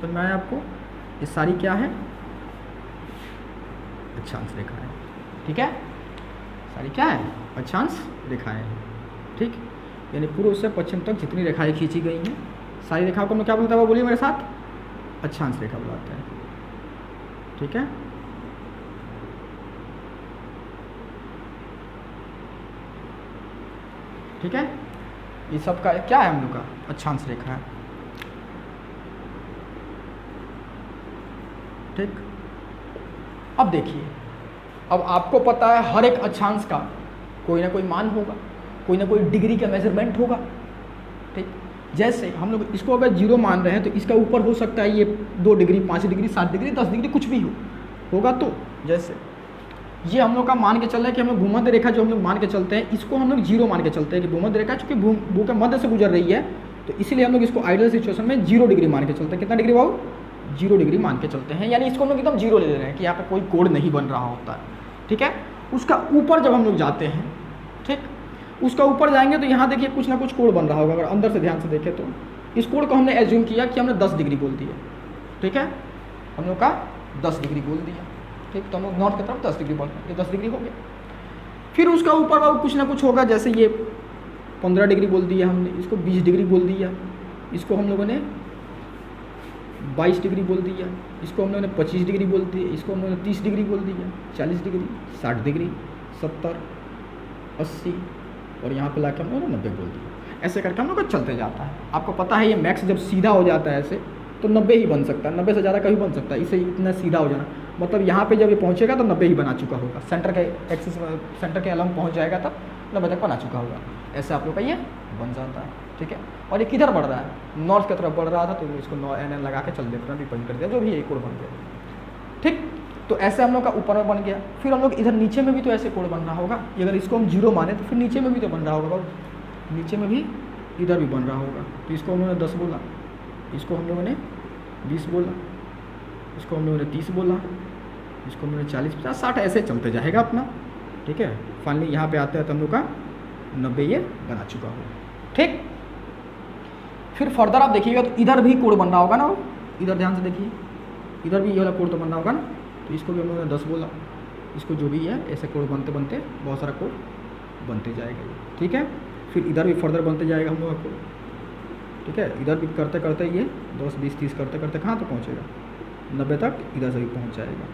समझ में आया आपको? ये सारी क्या है? अक्षांश रेखा है, ठीक है। सारी क्या है? अक्षांश रेखाएं, ठीक। यानी पूर्व से पश्चिम तक जितनी रेखाएं खींची गई हैं सारी रेखाओं को हम लोग क्या बोलते हैं? बोलिए मेरे साथ, अक्षांश रेखा बुलाते हैं, ठीक है। ठीक है, ये सब का क्या है हम लोग का? अक्षांश रेखा है, ठीक। अब देखिए, अब आपको पता है हर एक अक्षांश का कोई ना कोई मान होगा, कोई ना कोई डिग्री का मेजरमेंट होगा, ठीक। जैसे हम लोग इसको अगर 0 मान रहे हैं तो इसका ऊपर हो सकता है ये 2 डिग्री, 5 डिग्री, 7 डिग्री, 10 डिग्री, कुछ भी होगा। तो जैसे ये हम लोग का मान के चल रहा है कि हम लोग भूमध्य रेखा जो हम लोग मान के चलते हैं, इसको हम लोग 0 मान के चलते हैं कि भूमध्य रेखा चूँकि भू के मध्य से गुजर रही है, तो इसलिए हम लोग इसको आइडियल सिचुएशन में 0 डिग्री मान के चलते हैं। कितना डिग्री बाबू? 0 डिग्री मान के चलते हैं, यानी इसको हम लोग एकदम 0 ले रहे हैं कि यहाँ पे कोई कोण नहीं बन रहा होता है, ठीक है। उसका ऊपर जब हम लोग जाते हैं, ठीक, उसका ऊपर जाएंगे तो यहाँ देखिए कुछ ना कुछ कोण बन रहा होगा। अगर अंदर से ध्यान से देखें तो इस कोण को हमने एज्यूम किया कि हमने 10 डिग्री बोल दिया, ठीक है, हम लोग का 10 डिग्री बोल दिया, ठीक। तो हम लोग नॉर्थ की तरफ 10 डिग्री बोल रहे हैं, ये 10 डिग्री हो गया। फिर उसका ऊपर बाबू कुछ ना कुछ होगा, जैसे ये 15 डिग्री बोल दिया हमने, इसको 20 डिग्री बोल दिया, इसको हम लोगों ने 22 डिग्री बोल दिया, इसको हम लोगों ने 25 डिग्री बोल दिया, इसको हम लोगों ने 30 डिग्री बोल दिया, 40 डिग्री, 60 डिग्री, 70, 80 और यहाँ पे लाके हम लोगों ने 90 बोल दिया। ऐसे करके हम लोग का चलते जाता है। आपको पता है ये मैक्स जब सीधा हो जाता है ऐसे तो 90 ही बन सकता है, 90 से ज़्यादा कभी बन सकता है। इसे इतना सीधा हो जाना मतलब यहाँ पे जब ये पहुँचेगा तो 90 ही बना चुका होगा, सेंटर के एक्सिस, सेंटर के अलग पहुँच जाएगा तब 90 तक बना चुका होगा। ऐसे आप लोग का ये बन जाता है, ठीक है। और ये किधर बढ़ रहा है? नॉर्थ की तरफ बढ़ रहा था, तो इसको NN लगा के चल देते हैं, डिपेंड कर दिया, जो भी ये कोण बन गया, ठीक। तो ऐसे हम लोग का ऊपर में बन गया। फिर हम लोग इधर नीचे में भी तो ऐसे कोण बन रहा होगा। अगर इसको हम 0 माने तो फिर नीचे में भी तो बन रहा होगा, नीचे में भी इधर भी बन रहा होगा। तो इसको हम लोगों ने 10 बोला, इसको हम लोगों ने 20 बोला, इसको हम लोगों ने 30 बोला, इसको हम लोगों ने 40, 50, 60 ऐसे चलते जाएगा अपना, ठीक है। फाइनली यहाँ पे आते हैं तो हम लोग का 90 ये बना चुका होगा, ठीक। फिर फर्दर आप देखिएगा तो इधर भी कोण बन रहा होगा ना, इधर ध्यान से देखिए, इधर भी ये वाला कोण तो बन रहा होगा ना। तो इसको भी हम लोगों ने 10 बोला, इसको जो भी है ऐसे कोण बनते बनते बहुत सारा कोण बनते जाएगा, ठीक है। फिर इधर भी फर्दर बनते जाएगा हम लोग का कोण, ठीक है। इधर भी करते करते ये 10, 20, 30 करते करते कहाँ तक पहुँचेगा? 90 तक इधर से भी पहुँच जाएगा,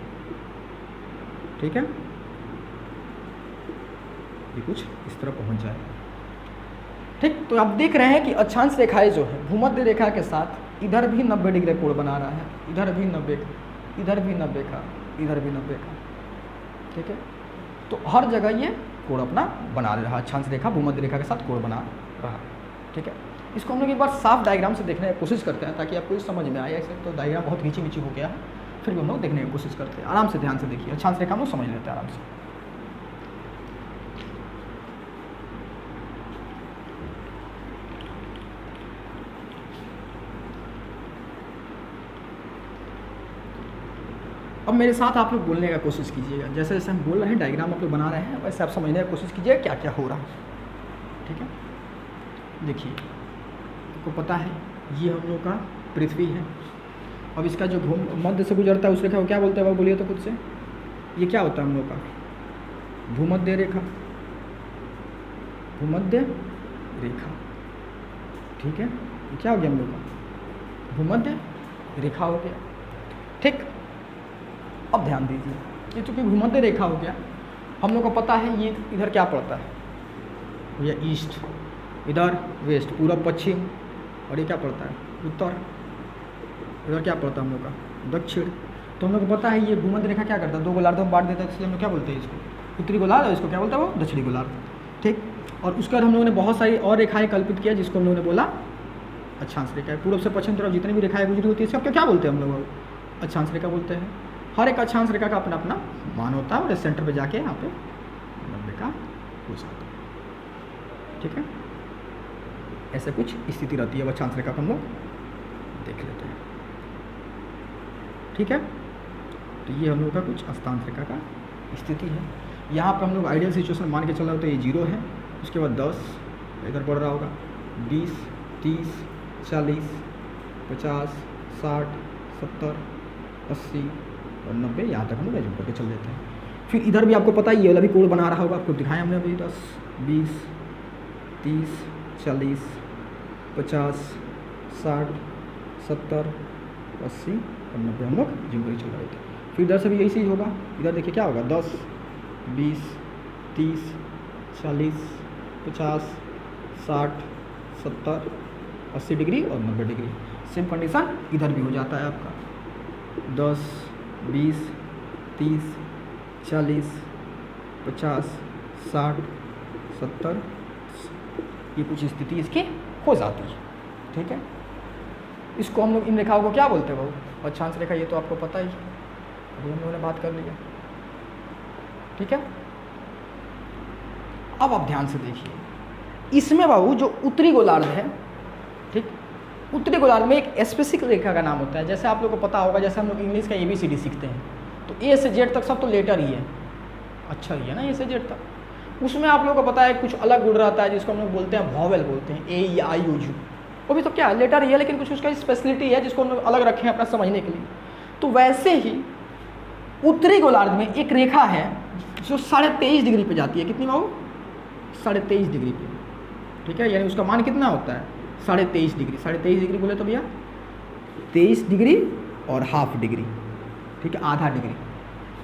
ठीक है। ये कुछ इस तरह पहुँच जाएगा, ठीक। तो आप देख रहे हैं कि अक्षांश रेखाएं जो है भूमध्य रेखा के साथ इधर भी 90 डिग्री कोण बना रहा है, इधर भी 90 का, इधर भी 90 का, इधर भी 90 का, ठीक है। तो हर जगह ये कोण अपना बना रहा है, अक्षांश रेखा भूमध्य रेखा के साथ कोण बना रहा, ठीक है। इसको हम लोग एक बार साफ डायग्राम से देखने की कोशिश करते हैं ताकि आपको समझ में आए। ऐसे तो डायग्राम बहुत नीची नीची हो गया है, फिर भी हम लोग देखने की कोशिश करते हैं। आराम से ध्यान से देखिए, अच्छा से रेखा हम लोग समझ लेते हैं आराम से। अब मेरे साथ आप लोग बोलने का कोशिश कीजिएगा, जैसे जैसे हम बोल रहे हैं डायग्राम आप लोग बना रहे हैं वैसे आप समझने की कोशिश कीजिएगा क्या क्या हो रहा है। ठीक है, देखिए आपको पता है ये हम लोग का पृथ्वी है। अब इसका जो मध्य से गुजरता है उस रेखा को क्या बोलते हैं वो बोलिए तो खुद से। ये क्या होता है हम लोग का भूमध्य रेखा, भूमध्य रेखा। ठीक है, ये क्या हो गया हम लोग का भूमध्य रेखा हो गया। ठीक, अब ध्यान दीजिए, ये चूँकि भूमध्य रेखा हो गया, हम लोग को पता है ये इधर क्या पड़ता है, ये ईस्ट, इधर वेस्ट, पूरब पश्चिम, और ये क्या पड़ता है उत्तर, इधर क्या पड़ता है हम लोग का दक्षिण। तो हम लोग को पता है ये भूमध्य रेखा क्या करता है, दो गोलार्ध में बांट देता है, इसलिए हम लोग क्या बोलते हैं इसको उत्तरी गोलार्ध, और इसको क्या बोलता है वो दक्षिणी गोलार्ध। ठीक, और उसके बाद हम लोगों ने बहुत सारी और रेखाएं कल्पित किया जिसको हम लोगों ने बोला अक्षांश रेखा। पूर्व से पश्चिम तरफ जितनी भी रेखाएं गुजरी होती है इसको क्या बोलते हैं हम लोग अक्षांश रेखा बोलते हैं। हर एक अक्षांश रेखा का अपना अपना मान होता है और इस सेंटर पे जाके यहाँ पे 90 का हो जाता है। ठीक है, ऐसे कुछ स्थिति रहती है अक्षांश रेखा को हम लोग देख लेते हैं। ठीक है, तो ये हम लोग का कुछ अक्षांश रेखा का स्थिति है। यहाँ पर हम लोग आइडियल सिचुएशन मान के चल रहे होते हैं, ये 0 है, उसके बाद 10 इधर बढ़ रहा होगा, 20, 30, 40, 50, 60, 70, 80 और 90, यहाँ तक हम लोग एज्यूम करके चल देते हैं। फिर इधर भी आपको पता ही ये वाला भी कोड बना रहा होगा, आपको दिखाया हमने अभी 10, 20, 30, 40, 50, 60, 70, 80 और 90 हम लोग एज्यूम करके चल रहे थे। फिर इधर से भी यही चीज़ होगा, इधर देखिए क्या होगा 10, 20, 30, 40, 50, 60, 70, 80 डिग्री और 90 डिग्री। सेम कंडीशन इधर भी हो जाता है आपका 10, 20, 30, 40, 50, 60, 70, ये कुछ स्थिति इसकी हो जाती है। ठीक है, इसको हम लोग इन रेखाओं को क्या बोलते हैं बाबू अक्षांश रेखा, ये तो आपको पता ही, अभी हम लोगों ने बात कर लिया। ठीक है, अब आप ध्यान से देखिए, इसमें बाबू जो उत्तरी गोलार्ध है, ठीक, उत्तरी गोलार्ध में एक स्पेसिफिक रेखा का नाम होता है। जैसे आप लोग को पता होगा, जैसे हम लोग इंग्लिश का ABCD सीखते हैं तो A से Z तक सब तो लेटर ही है, अच्छा ही है ना, A से Z तक। उसमें आप लोगों को पता है कुछ अलग गुण रहता है जिसको हम लोग बोलते हैं वॉवेल बोलते हैं, AEIOU। वो भी तो क्या लेटर ही है, लेकिन कुछ उसका स्पेशलिटी है जिसको हम लोग अलग रखें अपना समझने के लिए। तो वैसे ही उत्तरी गोलार्ध में एक रेखा है जो 23.5 डिग्री पे जाती है। कितनी बाबू 23.5 डिग्री पे। ठीक है, यानी उसका मान कितना होता है 23.5 डिग्री। 23.5 डिग्री बोले तो भैया 23 डिग्री और हाफ डिग्री, ठीक है, आधा डिग्री।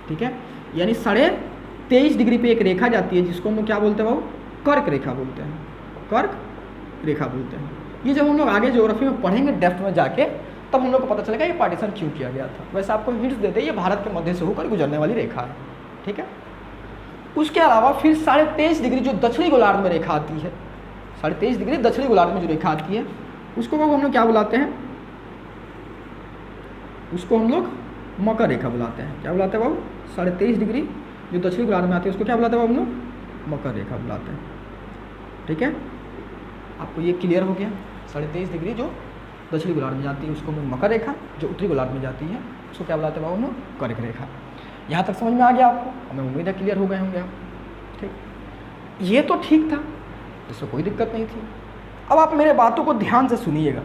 ठीक है, यानी 23.5 डिग्री पे एक रेखा जाती है जिसको हम लोग क्या बोलते हैं बाबू कर्क रेखा बोलते हैं, कर्क रेखा बोलते हैं। ये जब हम लोग आगे ज्योग्राफी में पढ़ेंगे डेप्थ में जाके तब हम लोग को पता चलेगा ये पार्टीशन क्यों किया गया था। वैसे आपको हिंट्स देते हैं ये भारत के मध्य से होकर गुजरने वाली रेखा है। ठीक है, उसके अलावा फिर 23.5 डिग्री जो दक्षिणी गोलार्ध में रेखा आती है, 23.5 डिग्री दक्षिणी गोलार्ध में जो रेखा आती है उसको हम लोग क्या बुलाते हैं, उसको हम लोग मकर रेखा बुलाते हैं। क्या बुलाते हैं बाबू 23.5 डिग्री जो दक्षिणी गोलार्ध में आती है उसको क्या बुलाते हैं बाबू हम लोग मकर रेखा बुलाते हैं। ठीक है, आपको ये क्लियर हो गया। 23.5 डिग्री जो दक्षिणी गोलार्ध में जाती है उसको हम मकर रेखा, जो उत्तरी गोलार्ध में जाती है उसको क्या बुलाते हैं बाबू हम लोग कर्क रेखा। यहाँ तक समझ में आ गया आपको, हमें उम्मीद है क्लियर हो गए होंगे आप। ठीक, ये तो ठीक था, इसमें कोई दिक्कत नहीं थी। अब आप मेरे बातों को ध्यान से सुनिएगा,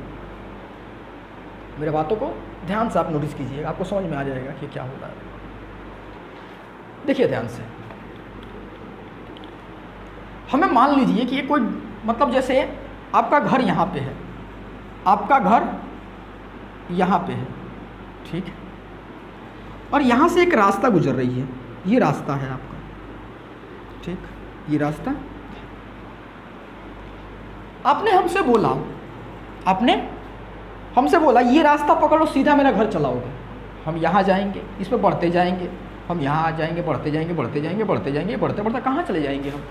मेरे बातों को ध्यान से आप नोटिस कीजिएगा, आपको समझ में आ जाएगा कि क्या हो रहा है। देखिए ध्यान से, हमें मान लीजिए कि ये कोई मतलब जैसे आपका घर यहाँ पे है, आपका घर यहाँ पे है, ठीक, और यहाँ से एक रास्ता गुजर रही है, ये रास्ता है आपका, ठीक, ये रास्ता। आपने हमसे बोला, आपने हमसे बोला ये रास्ता पकड़ो सीधा मेरा घर चलाओगे, हम यहाँ जाएंगे, इस पर बढ़ते जाएंगे, हम यहाँ आ जाएंगे, बढ़ते जाएंगे, बढ़ते जाएंगे, बढ़ते जाएंगे, बढ़ते बढ़ते कहाँ चले जाएंगे हम,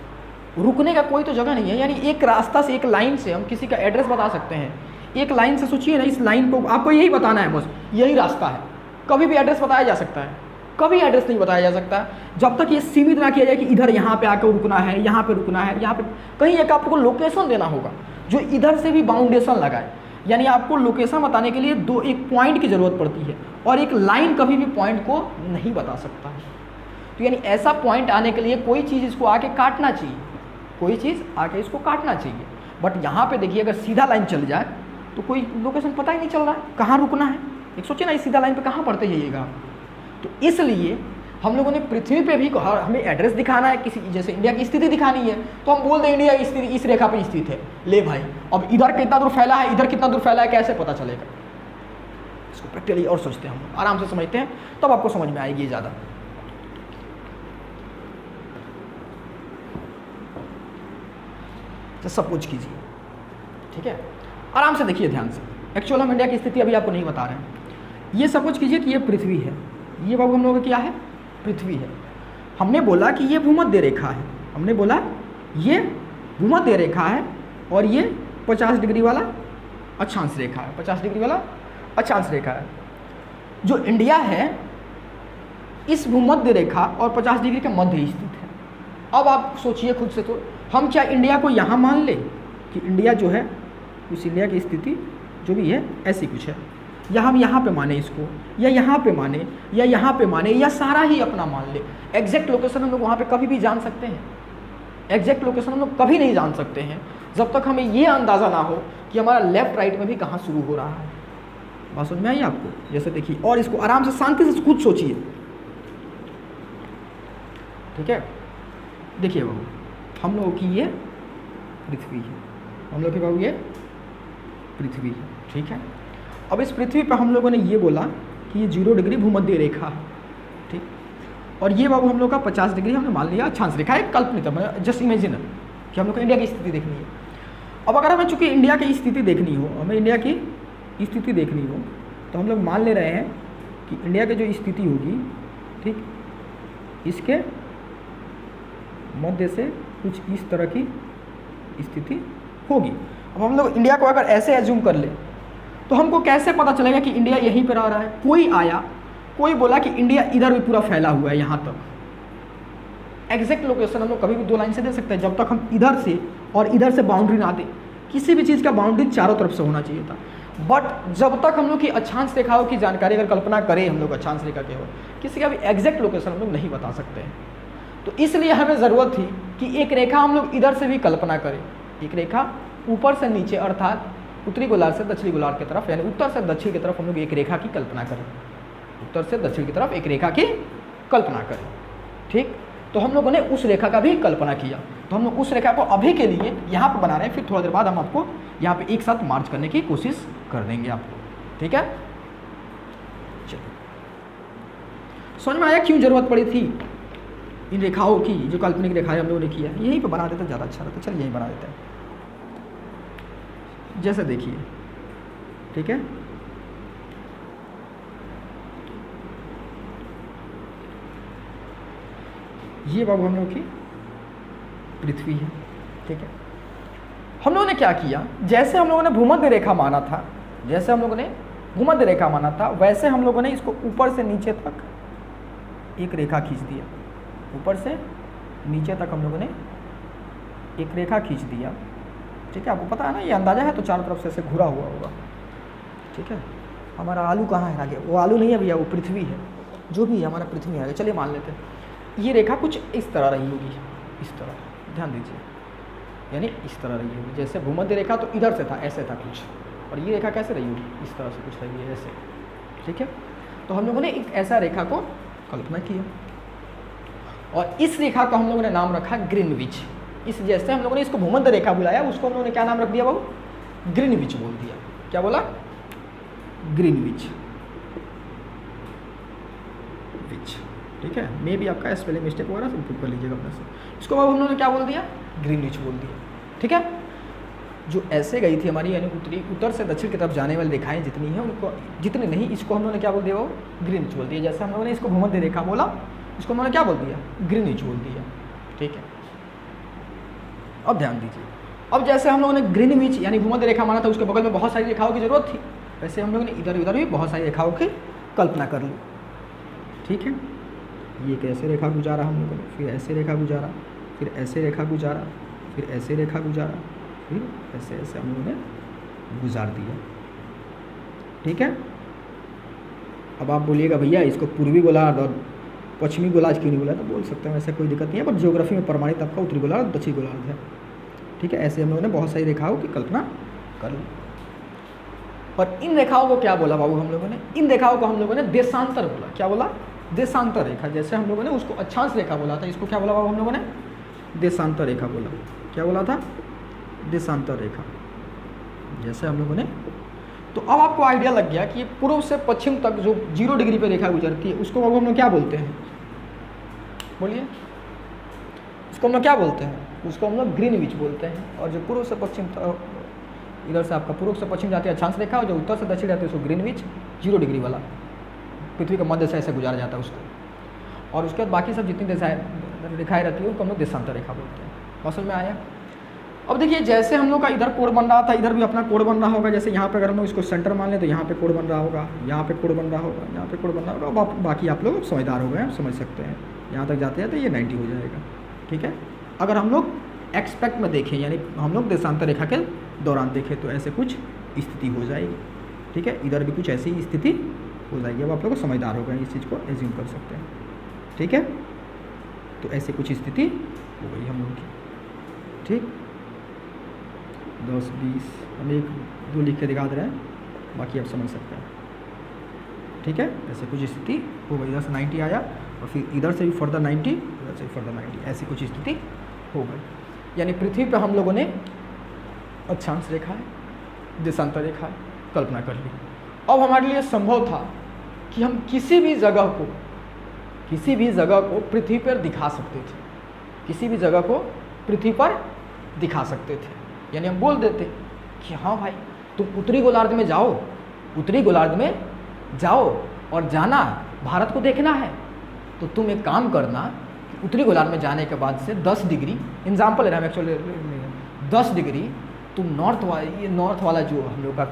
रुकने का कोई तो जगह नहीं है। यानी एक रास्ता से, एक लाइन से हम किसी का एड्रेस बता सकते हैं। एक लाइन से सोचिए ना, इस लाइन को आपको यही बताना है, बस यही रास्ता है। कभी भी एड्रेस बताया जा सकता है, कभी एड्रेस नहीं बताया जा सकता जब तक ये सीमित ना किया जाए कि इधर यहाँ पे आकर रुकना है, यहाँ पे रुकना है, यहाँ पे कहीं एक आपको लोकेशन देना होगा जो इधर से भी बाउंडेशन लगाए। यानी आपको लोकेशन बताने के लिए एक पॉइंट की ज़रूरत पड़ती है, और एक लाइन कभी भी पॉइंट को नहीं बता सकता है। तो यानी ऐसा पॉइंट आने के लिए कोई चीज़ इसको आके काटना चाहिए, कोई चीज़ आके इसको काटना चाहिए। बट यहाँ पे देखिए, अगर सीधा लाइन चल जाए तो कोई लोकेशन पता ही नहीं चल रहा है कहाँ रुकना है। एक सोचिए ना, इस सीधा लाइन पे कहाँ पड़ते जाइएगा। तो इसलिए हम लोगों ने पृथ्वी पे भी हमें एड्रेस दिखाना है, किसी जैसे इंडिया की स्थिति दिखानी है तो हम बोल दें इंडिया की स्थिति इस रेखा पे स्थित है। ले भाई, अब इधर कितना दूर फैला है, इधर कितना दूर फैला है, कैसे पता चलेगा? इसको प्रैक्टिकली और सोचते हैं, हम आराम से समझते हैं, तब आपको समझ में आएगी ज़्यादा। तो सब कुछ कीजिए, ठीक है, आराम से देखिए ध्यान से। एक्चुअल हम इंडिया की स्थिति अभी आपको नहीं बता रहे हैं। ये सब कुछ कीजिए कि ये पृथ्वी है, ये बाबू हम लोगों का क्या है, पृथ्वी है। हमने बोला कि ये भूमध्य रेखा है, हमने बोला ये भूमध्य रेखा है, और ये 50 डिग्री वाला अक्षांश रेखा है, 50 डिग्री वाला अक्षांश रेखा है। जो इंडिया है इस भूमध्य रेखा और 50 डिग्री के मध्य स्थित है। अब आप सोचिए खुद से, तो हम क्या इंडिया को यहाँ मान लें कि इंडिया जो है उस इंडिया की स्थिति जो भी है ऐसी कुछ है, या हम यहाँ पे माने इसको, या यहाँ पे माने, या यहाँ पे माने, या सारा ही अपना मान ले। एग्जैक्ट लोकेशन हम लोग वहाँ पे कभी भी जान सकते हैं, एग्जैक्ट लोकेशन हम लोग कभी नहीं जान सकते हैं जब तक हमें ये अंदाज़ा ना हो कि हमारा लेफ्ट राइट में भी कहाँ शुरू हो रहा है। बात समझ में आई आपको? जैसे देखिए, और इसको आराम से शांति से खुद सोचिए, ठीक है। देखिए बाबू, हम लोगों की ये पृथ्वी है, हम लोग की बाबू ये पृथ्वी है, ठीक है। अब इस पृथ्वी पर हम लोगों ने ये बोला कि ये 0 डिग्री भूमध्य रेखा है, ठीक। और ये बाबू हम लोग का 50 डिग्री हमने मान लिया अक्षांश रेखा है, कल्पनित है, जस्ट इमेजिन कि हम लोग को इंडिया की स्थिति देखनी है। अब अगर हमें चूँकि इंडिया की स्थिति देखनी हो, हमें इंडिया की स्थिति देखनी हो, तो हम लोग मान ले रहे हैं कि इंडिया की जो स्थिति होगी, ठीक, इसके मध्य से कुछ इस तरह की स्थिति होगी। अब हम लोग इंडिया को अगर ऐसे एज्यूम कर ले तो हमको कैसे पता चलेगा कि इंडिया यहीं पर आ रहा है? कोई आया, कोई बोला कि इंडिया इधर भी पूरा फैला हुआ है यहाँ तक। एग्जैक्ट लोकेशन हम लोग कभी भी 2 लाइन से दे सकते हैं, जब तक हम इधर से और इधर से बाउंड्री ना दें। किसी भी चीज़ का बाउंड्री चारों तरफ से होना चाहिए था। बट जब तक हम लोग की अक्षांश रेखाओं की जानकारी अगर कल्पना करें हम लोग अक्षांश रेखा के हो, किसी का भी एग्जैक्ट लोकेशन हम लोग नहीं बता सकते हैं। तो इसलिए हमें ज़रूरत थी कि एक रेखा हम लोग इधर से भी कल्पना करें, एक रेखा ऊपर से नीचे अर्थात उत्तरी गोलार्ध से दक्षिणी गोलार्ध की तरफ, यानी उत्तर से दक्षिण की तरफ हम लोग एक रेखा की कल्पना करें, उत्तर से दक्षिण की तरफ एक रेखा की कल्पना करें, ठीक। तो हम लोगों ने उस रेखा का भी कल्पना किया। तो हम लोग उस रेखा को अभी के लिए यहाँ पर बना रहे हैं, फिर थोड़ा देर बाद हम आपको यहाँ पे एक साथ मार्च करने की कोशिश कर देंगे आपको, ठीक है। चलिए, समझ में आया क्यों जरूरत पड़ी थी इन रेखाओं की? जो काल्पनिक रेखाएं हम लोगों ने किया यहीं पे बना देते ज़्यादा अच्छा रहता। चलिए यहीं बना देते हैं। जैसे देखिए, ठीक है, ये बाबू हम लोग की पृथ्वी है, ठीक है। हम लोगों ने क्या किया, जैसे हम लोगों ने भूमध्य रेखा माना था, जैसे हम लोगों ने भूमध्य रेखा माना था, वैसे हम लोगों ने इसको ऊपर से नीचे तक एक रेखा खींच दिया। ऊपर से नीचे तक हम लोगों ने एक रेखा खींच दिया, ठीक है। आपको पता है ना, ये अंदाजा है, तो चारों तरफ से ऐसे घुरा हुआ होगा, ठीक है। हमारा आलू कहाँ है आगे? वो आलू नहीं है भैया, वो पृथ्वी है, जो भी है हमारा पृथ्वी है। चलिए मान लेते हैं ये रेखा कुछ इस तरह रही होगी, इस तरह, ध्यान दीजिए, यानी इस तरह रही होगी। जैसे भूमध्य रेखा तो इधर से था, ऐसे था कुछ, और ये रेखा कैसे रही होगी? इस तरह से कुछ रही है, ऐसे, ठीक है। तो हम लोगों ने एक ऐसा रेखा को कल्पना किया, और इस रेखा का हम लोगों ने नाम रखा ग्रीनविच। इस जैसे हम लोगों ने इसको भूमध्य रेखा बुलाया, उसको हम लोगों ने क्या नाम रख दिया बाबू? ग्रीनविच बोल दिया। क्या बोला? ग्रीनविच, विच, ठीक है। मे भी आपका स्पेलिंग मिस्टेक वगैरह सब इम्प्रूव कर लीजिएगा अपने से। इसको बाबू हम लोगों ने क्या बोल दिया? ग्रीनविच बोल दिया, ठीक है। जो ऐसे गई थी हमारी, यानी उत्तर से दक्षिण की तरफ जाने वाली रेखाएं जितनी हैं उनको, जितने नहीं, इसको हम लोगों ने क्या बोल दिया? वो ग्रीनविच बोल दिया। जैसे हम लोगों ने इसको भूमध्य रेखा बोला, इसको उन्होंने क्या बोल दिया? ग्रीनविच बोल दिया, ठीक है। अब ध्यान दीजिए, अब जैसे हम लोगों ने ग्रीनविच यानी भूमध्य रेखा माना था, उसके बगल में बहुत सारी रेखाओं की जरूरत थी, वैसे हम लोगों ने इधर उधर भी बहुत सारी रेखाओं की कल्पना कर ली। ठीक है, ये कैसे रेखा गुजारा हम लोगों ने, फिर ऐसे रेखा गुजारा, फिर ऐसे रेखा गुजारा, फिर ऐसे रेखा गुजारा, फिर ऐसे ऐसे हम लोगों ने गुजार दिया। ठीक है, अब आप बोलिएगा भैया इसको पूर्वी गोलार्ध और पश्चिमी गोलार्ध क्यों नहीं बोला, तो बोल सकते हैं, ऐसा कोई दिक्कत नहीं है, पर ज्योग्राफी में प्रमाणित आपका उत्तरी गोलार्ध और दक्षिणी गोलार्ध है। ठीक है, ऐसे हम लोगों ने बहुत सारी रेखाओं की कल्पना कर ली। और इन रेखाओं को क्या बोला बाबू हम लोगों ने, इन रेखाओं को हम लोगों ने देशांतर बोला। क्या बोला, देशांतर रेखा। जैसे हम लोगों ने उसको अक्षांश रेखा बोला था, इसको क्या बोला बाबू हम लोगों ने, देशांतर रेखा बोला। क्या बोला था, देशांतर रेखा। जैसे हम लोगों ने, तो अब आपको आइडिया लग गया कि ये पूर्व से पश्चिम तक जो 0 डिग्री पे रेखा गुजरती है उसको बाबू हम लोग क्या बोलते हैं, बोलिए, उसको हम लोग क्या बोलते हैं, उसको हम लोग ग्रीनविच बोलते हैं। और जो पूर्व से पश्चिम इधर से आपका पूर्व से पश्चिम जाती है अक्षांश रेखा, और जो उत्तर से दक्षिण जाती है उसको ग्रीनविच 0 डिग्री वाला, पृथ्वी के मध्य से ऐसे गुजारा जाता है उसको। और उसके बाद बाकी सब जितनी रेखाएँ रहती है उनको हम लोग देशांतर रेखा बोलते हैं। बात समझ में आया। अब देखिए, जैसे हम लोग का इधर कोण बन रहा था, इधर भी अपना कोण बन रहा होगा। जैसे यहाँ पे अगर हम लोग इसको सेंटर मान लें तो यहाँ पे कोण बन रहा होगा, यहाँ पे कोण बन रहा होगा, यहाँ पे कोण बन रहा होगा। बाकी आप लोग समझदार हो गए, आप समझ सकते हैं। यहाँ तक जाते हैं तो ये 90 हो जाएगा। ठीक है, अगर हम लोग एक्सपेक्ट में देखें, यानी हम लोग देशांतर रेखा के दौरान देखें, तो ऐसे कुछ स्थिति हो जाएगी। ठीक है, इधर भी कुछ ऐसी स्थिति हो जाएगी। अब आप लोग समझदार हो गए, इस चीज़ को एज्यूम कर सकते हैं। ठीक है, तो ऐसे कुछ स्थिति हो गई हम लोगों की। ठीक, 10, 20 हम 1, 2 लिख के दिखा दे रहे हैं, बाकी आप समझ सकते हैं। ठीक है, ऐसे कुछ स्थिति हो गई। इधर से 90 आया और फिर इधर से भी फर्दर 90, इधर से फर्दर 90, ऐसी कुछ स्थिति हो गई। यानी पृथ्वी पर हम लोगों ने अक्षांश रेखा है, देशांतर रेखा है कल्पना कर ली। अब हमारे लिए संभव था कि हम किसी भी जगह को पृथ्वी पर दिखा सकते थे, किसी भी जगह को पृथ्वी पर दिखा सकते थे। यानी हम बोल देते कि हाँ भाई तुम उत्तरी गोलार्ध में जाओ, उत्तरी गोलार्ध में जाओ और जाना, भारत को देखना है, तो तुम एक काम करना कि उत्तरी गोलार्ध में जाने के बाद से 10 डिग्री, एग्जाम्पल ले रहे हैं एक्चुअली, 10 डिग्री तुम नॉर्थ वाला जो हम लोग का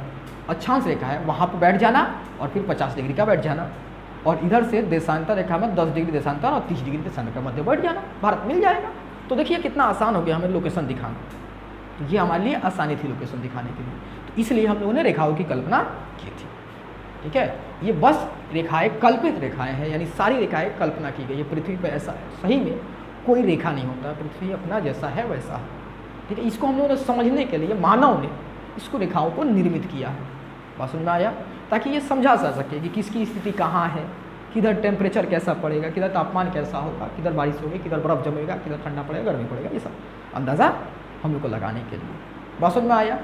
अक्षांश रेखा है वहाँ पर बैठ जाना और फिर 50 डिग्री का बैठ जाना, और इधर से देशांतर रेखा में 10 डिग्री देशांतर और 30 डिग्री देशांतर का मध्य बैठ जाना, भारत मिल जाएगा। तो देखिए कितना आसान हो गया हमें लोकेशन दिखाना। तो ये हमारे लिए आसानी थी लोकेशन दिखाने के लिए, तो इसलिए हम लोगों ने रेखाओं की कल्पना की थी। ठीक है, ये बस रेखाएं कल्पित रेखाएं हैं, यानी सारी रेखाएं कल्पना की गई है। पृथ्वी पर ऐसा है, सही में कोई रेखा नहीं होता, पृथ्वी अपना जैसा है वैसा है। ठीक है, इसको हम लोगों ने समझने के लिए मानव ने इसको रेखाओं को निर्मित किया है। बात समझ में आया, ताकि ये समझा जा सके कि किसकी स्थिति कहाँ है, किधर टेम्परेचर कैसा पड़ेगा, किधर तापमान कैसा होगा, किधर बारिश होगी, किधर बर्फ़ जमेगा, किधर ठंडा पड़ेगा, गर्मी पड़ेगा, ये सब अंदाज़ा हम लोग को लगाने के लिए। बात समझ में आया।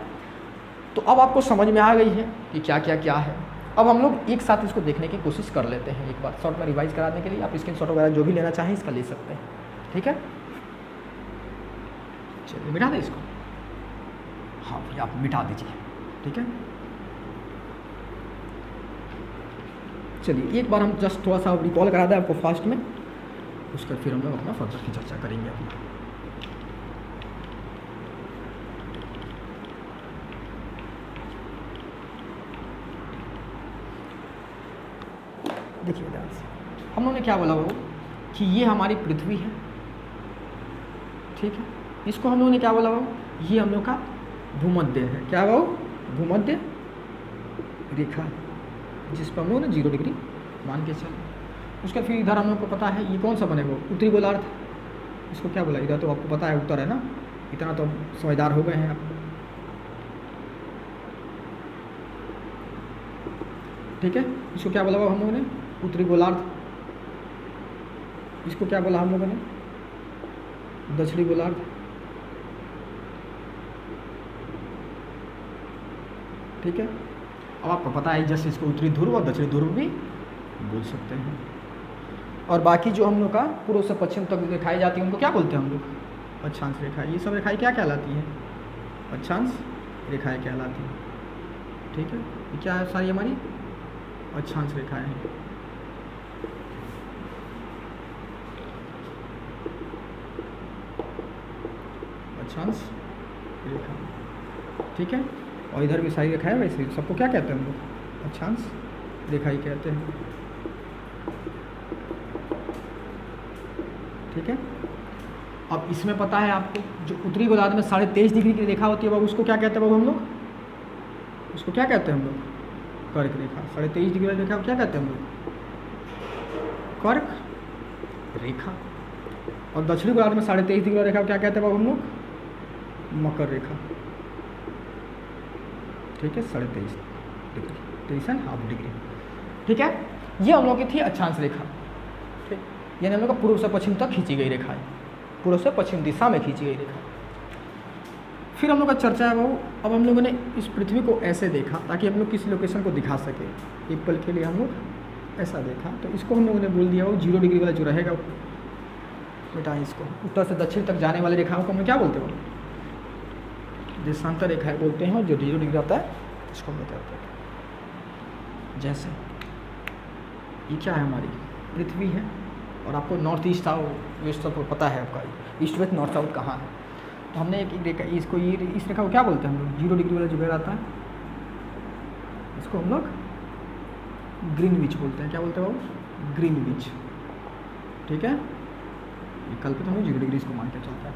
तो अब आपको समझ में आ गई है कि क्या क्या क्या है। अब हम लोग एक साथ इसको देखने की कोशिश कर लेते हैं एक बार, शॉर्ट में रिवाइज कराने के लिए। आप स्क्रीनशॉट वगैरह जो भी लेना चाहें इसका ले सकते हैं। ठीक है, चलिए मिटा दें इसको। हाँ भैया आप मिटा दीजिए। ठीक है, चलिए एक बार हम जस्ट थोड़ा सा रिकॉल करा दें आपको फास्ट में, उसके बाद फिर हम लोग अपना फर्दर की चर्चा करेंगे अभी। देखिए ध्यान से, हम लोगों ने क्या बोला वो कि ये हमारी पृथ्वी है। ठीक है, इसको हम लोगों ने क्या बोला वो, ये हम लोग का भूमध्य है। क्या वो, भूमध्य रेखा, जिस पर हम लोग ने 0 डिग्री मान के चले। उसके फिर इधर हम लोग को पता है ये कौन सा बनेगा, उत्तरी गोलार्ध। इसको क्या बोला, इधर तो आपको पता है उत्तर है ना, इतना तो समझदार हो गए हैं आप। ठीक है, इसको क्या बोला हम लोगों ने, उत्तरी गोलार्ध। इसको क्या बोला हम लोगों ने, दक्षिणी गोलार्ध। ठीक है, अब आपको पता है जैसे इसको उत्तरी ध्रुव और दक्षिणी ध्रुव भी बोल सकते हैं। और बाकी जो हम लोग का पूर्व से पश्चिम तक दिखाई जाती है उनको क्या बोलते हैं हम लोग, अक्षांश रेखा। ये सब रेखाएं क्या कहलाती हैं, अक्षांश रेखाएं कहलाती हैं। ठीक है, ये क्या है, सारी हमारी अक्षांश रेखाएं हैं। अक्षांश रेखा, ठीक है। और इधर भी सारी रेखा है, वैसे सबको क्या कहते हैं हम लोग, अक्षांश रेखा ही कहते हैं, ठीक है। अब इसमें पता है आपको, जो उत्तरी गोलार्ध में 23.5 डिग्री की रेखा होती है बाबू, उसको क्या कहते हैं बाबू हम लोग, उसको क्या कहते हैं हम लोग, कर्क रेखा। 23.5 डिग्री वाली रेखा को क्या कहते हैं हम लोग, कर्क रेखा। और दक्षिणी गोलार्ध में 23.5 डिग्री वाली रेखा को क्या कहते हैं बाबू हम लोग, मकर रेखा, ठीक है। 23.5 डिग्री, 23.5 डिग्री, ठीक है। ये हम लोग की थी अक्षांश रेखा, ठीक, यानी हम लोग का पूर्व से पश्चिम तक खींची गई रेखा है, पूर्व से पश्चिम दिशा में खींची गई रेखा। फिर हम लोग का चर्चा है वो, अब हम लोगों ने इस पृथ्वी को ऐसे देखा ताकि हम लोग किसी लोकेशन को दिखा सके, एक पल के लिए हम लोग ऐसा देखा, तो इसको हम लोगों ने बोल दिया वो 0 डिग्री वाला जो रहेगा बेटा, इसको उत्तर से दक्षिण तक जाने वाली रेखाओं को हम क्या बोलते हैं, देशांतर रेखाएं बोलते हैं। और जो 0 डिग्री आता है इसको हम बताते हैं। जैसे ये क्या है, हमारी पृथ्वी है, और आपको नॉर्थ ईस्ट साउथ वेस्ट सबको पता है, आपका ईस्ट वेस्ट नॉर्थ साउथ कहाँ है। तो हमने एक रेखा, इसको ये इस रेखा को क्या बोलते हैं हम लोग, 0 डिग्री वाला जो घेरा आता है इसको हम लोग ग्रीनविच बोलते हैं। क्या बोलते हैं वो, ग्रीनविच, ठीक है। ये कल्पित हम लोग 0 डिग्री इसको मान के चलता है,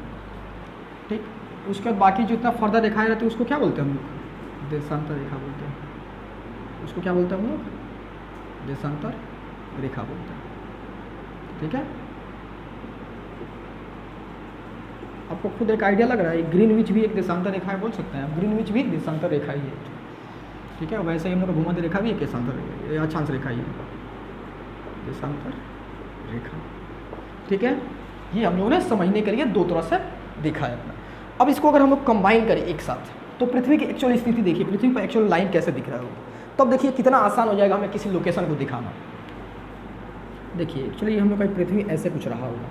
ठीक। उसके बाद बाकी जो इतना फर्दर रेखाएं रहती है उसको क्या बोलते हैं हम लोग, देशांतर रेखा बोलते हैं। उसको क्या बोलते हैं हम लोग, देशांतर रेखा बोलते हैं, ठीक है। आपको खुद एक आइडिया लग रहा है, ग्रीनविच भी एक देशांतर रेखा है, बोल सकते हैं आप, ग्रीनविच भी एक देशांतर रेखा ही है, ठीक है। वैसे ही हम लोग भूमध्य रेखा भी एक देशांतर अक्षांश रेखा ही है, देशांतर रेखा, ठीक है। ये हम लोगों ने समझने के लिए दो तरह से देखा है अपना। अब इसको अगर हम लोग कंबाइन करें एक साथ, तो पृथ्वी की एक्चुअल स्थिति देखिए, पृथ्वी पर एक्चुअल लाइन कैसे दिख रहा है, तब देखिए कितना आसान हो जाएगा हमें किसी लोकेशन को दिखाना। देखिए एक्चुअली हम लोग का पृथ्वी ऐसे कुछ रहा होगा,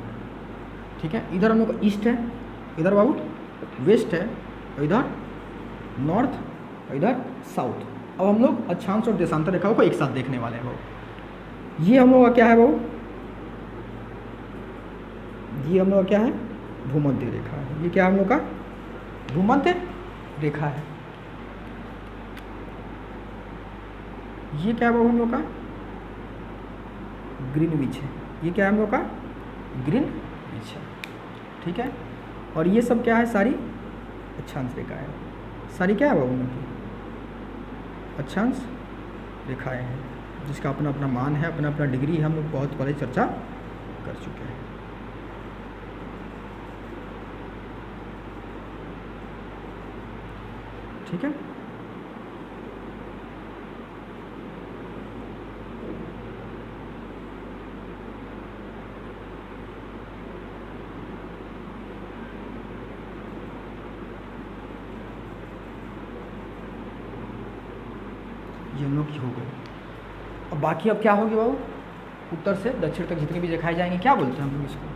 ठीक है। इधर हम लोग का ईस्ट है, इधर बाबू वेस्ट है, और इधर नॉर्थ, और इधर साउथ। अब हम लोग अक्षांश और देशांतर रेखाओं को एक साथ देखने वाले हैं बाबू। ये हम लोग का क्या है बाबू, ये हम लोग का क्या है, भूमध्य रेखा है। ये क्या है हम लोग का, भूमध्य रेखा है। ये क्या है बाबू हम लोग का, ग्रीनविच है। ये क्या है हम लोग का, ग्रीनविच है, ठीक है। और ये सब क्या है, सारी अक्षांश रेखा है। सारी क्या है बाबू हम लोग की, अक्षांश रेखाएं हैं, जिसका अपना अपना मान है, अपना अपना डिग्री है, हम लोग बहुत पहले चर्चा कर चुके हैं, ठीक है। ये हम लोग की हो गई। अब बाकी अब क्या होगी बाबू, उत्तर से दक्षिण तक जितनी भी दिखाई जाएंगे, क्या बोलते हैं हम लोग इसको,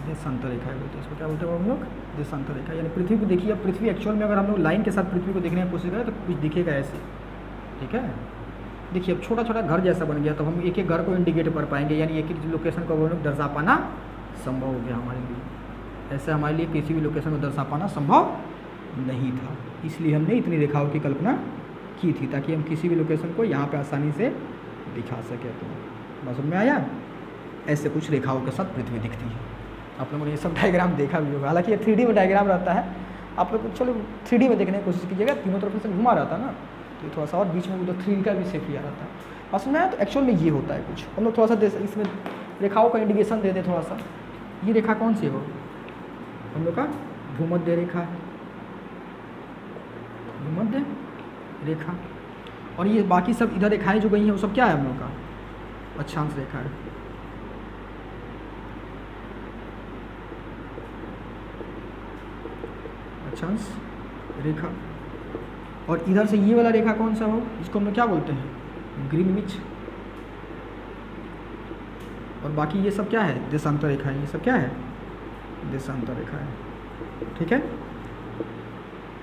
देशांतर रेखा बोलते हैं। इसको क्या बोलते हैं हम लोग, देशांतर रेखा। यानी पृथ्वी को देखिए, अब पृथ्वी एक्चुअल में अगर हम लोग लाइन के साथ पृथ्वी को देखने की कोशिश करें तो कुछ दिखेगा ऐसे, ठीक है। देखिए अब छोटा छोटा घर जैसा बन गया, तो हम एक एक घर को इंडिकेट कर पाएंगे, यानी एक एक लोकेशन को हम लोग दर्शा पाना संभव हो गया हमारे लिए। ऐसे हमारे लिए किसी भी लोकेशन को दर्शा पाना संभव नहीं था, इसलिए हमने इतनी रेखाओं की कल्पना की थी, ताकि हम किसी भी लोकेशन को यहाँ पे आसानी से दिखा सकें। तो बस समझ में आया, ऐसे कुछ रेखाओं के साथ पृथ्वी दिखती है। आप लोगों ने ये सब डायग्राम देखा भी होगा, हालांकि ये 3D में डायग्राम रहता है, आप लोग चलो 3D में देखने की कोशिश कीजिएगा। तीनों तरफ से घुमा रहता है ना, तो थोड़ा सा और बीच में उधर 3D का भी शेप लिया रहता है। बस में तो एक्चुअल में ये होता है कुछ, हम लोग थोड़ा सा इसमें रेखाओं का इंडिकेशन दे दें थोड़ा सा। ये रेखा कौन सी हो, हम लोग का भूमध्य रेखा है, भूमध्य रेखा। और ये बाकी सब इधर रेखाएं जो गई हैं वो सब क्या है हम लोग का, अक्षांश रेखा है। अक्षांश रेखा। और इधर से ये वाला रेखा कौन सा हो, इसको हम लोग क्या बोलते हैं, ग्रीनविच। और बाकी ये सब क्या है, देशांतर रेखा है। ये सब क्या है, देशांतर रेखा है, ठीक है।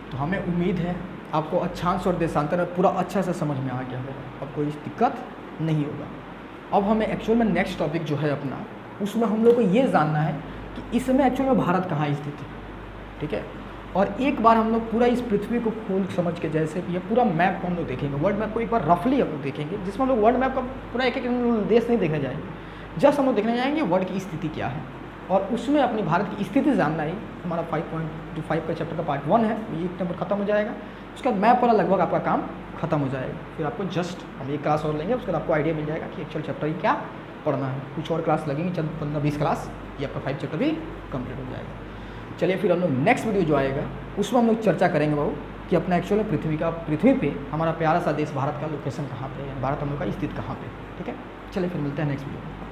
तो हमें उम्मीद है आपको अक्षांश और देशांतर पूरा अच्छा से समझ में आ गया होगा, अब कोई दिक्कत नहीं होगा। अब हमें एक्चुअल में नेक्स्ट टॉपिक जो है अपना, उसमें हम लोग को ये जानना है कि इसमें एक्चुअल में भारत कहाँ स्थित है, ठीक है। और एक बार हम लोग पूरा इस पृथ्वी को खोल समझ के, जैसे ये पूरा मैप को हम लोग देखेंगे, वर्ल्ड मैप को एक बार रफली हम लोग देखेंगे, जिसमें हम लोग वर्ल्ड मैप का पूरा एक एक देश नहीं देखने जाएंगे, जस्ट हम लोग देखने जाएंगे वर्ल्ड की स्थिति क्या है, और उसमें अपनी भारत की स्थिति जानना ही हमारा 5.25 का चैप्टर का पार्ट 1 है, ये एक नंबर खत्म हो जाएगा। उसके बाद मैप वाला लगभग आपका काम खत्म हो जाएगा। फिर आपको जस्ट हम एक क्लास और लेंगे, उसके बाद आपको आइडिया मिल जाएगा कि एक्चुअल चैप्टर क्या पढ़ना है। कुछ और क्लास लगेंगी, चंद 15-20 क्लास, ये आपका 5 चैप्टर भी कंप्लीट हो जाएगा। चलिए फिर हम लोग नेक्स्ट वीडियो जो आएगा उसमें हम लोग चर्चा करेंगे बाबू कि अपना एक्चुअल पृथ्वी पे हमारा प्यारा सा देश भारत का लोकेशन कहाँ पे है, भारत हम लोग का स्थित कहाँ पे, ठीक है। चलिए फिर मिलते हैं नेक्स्ट वीडियो में।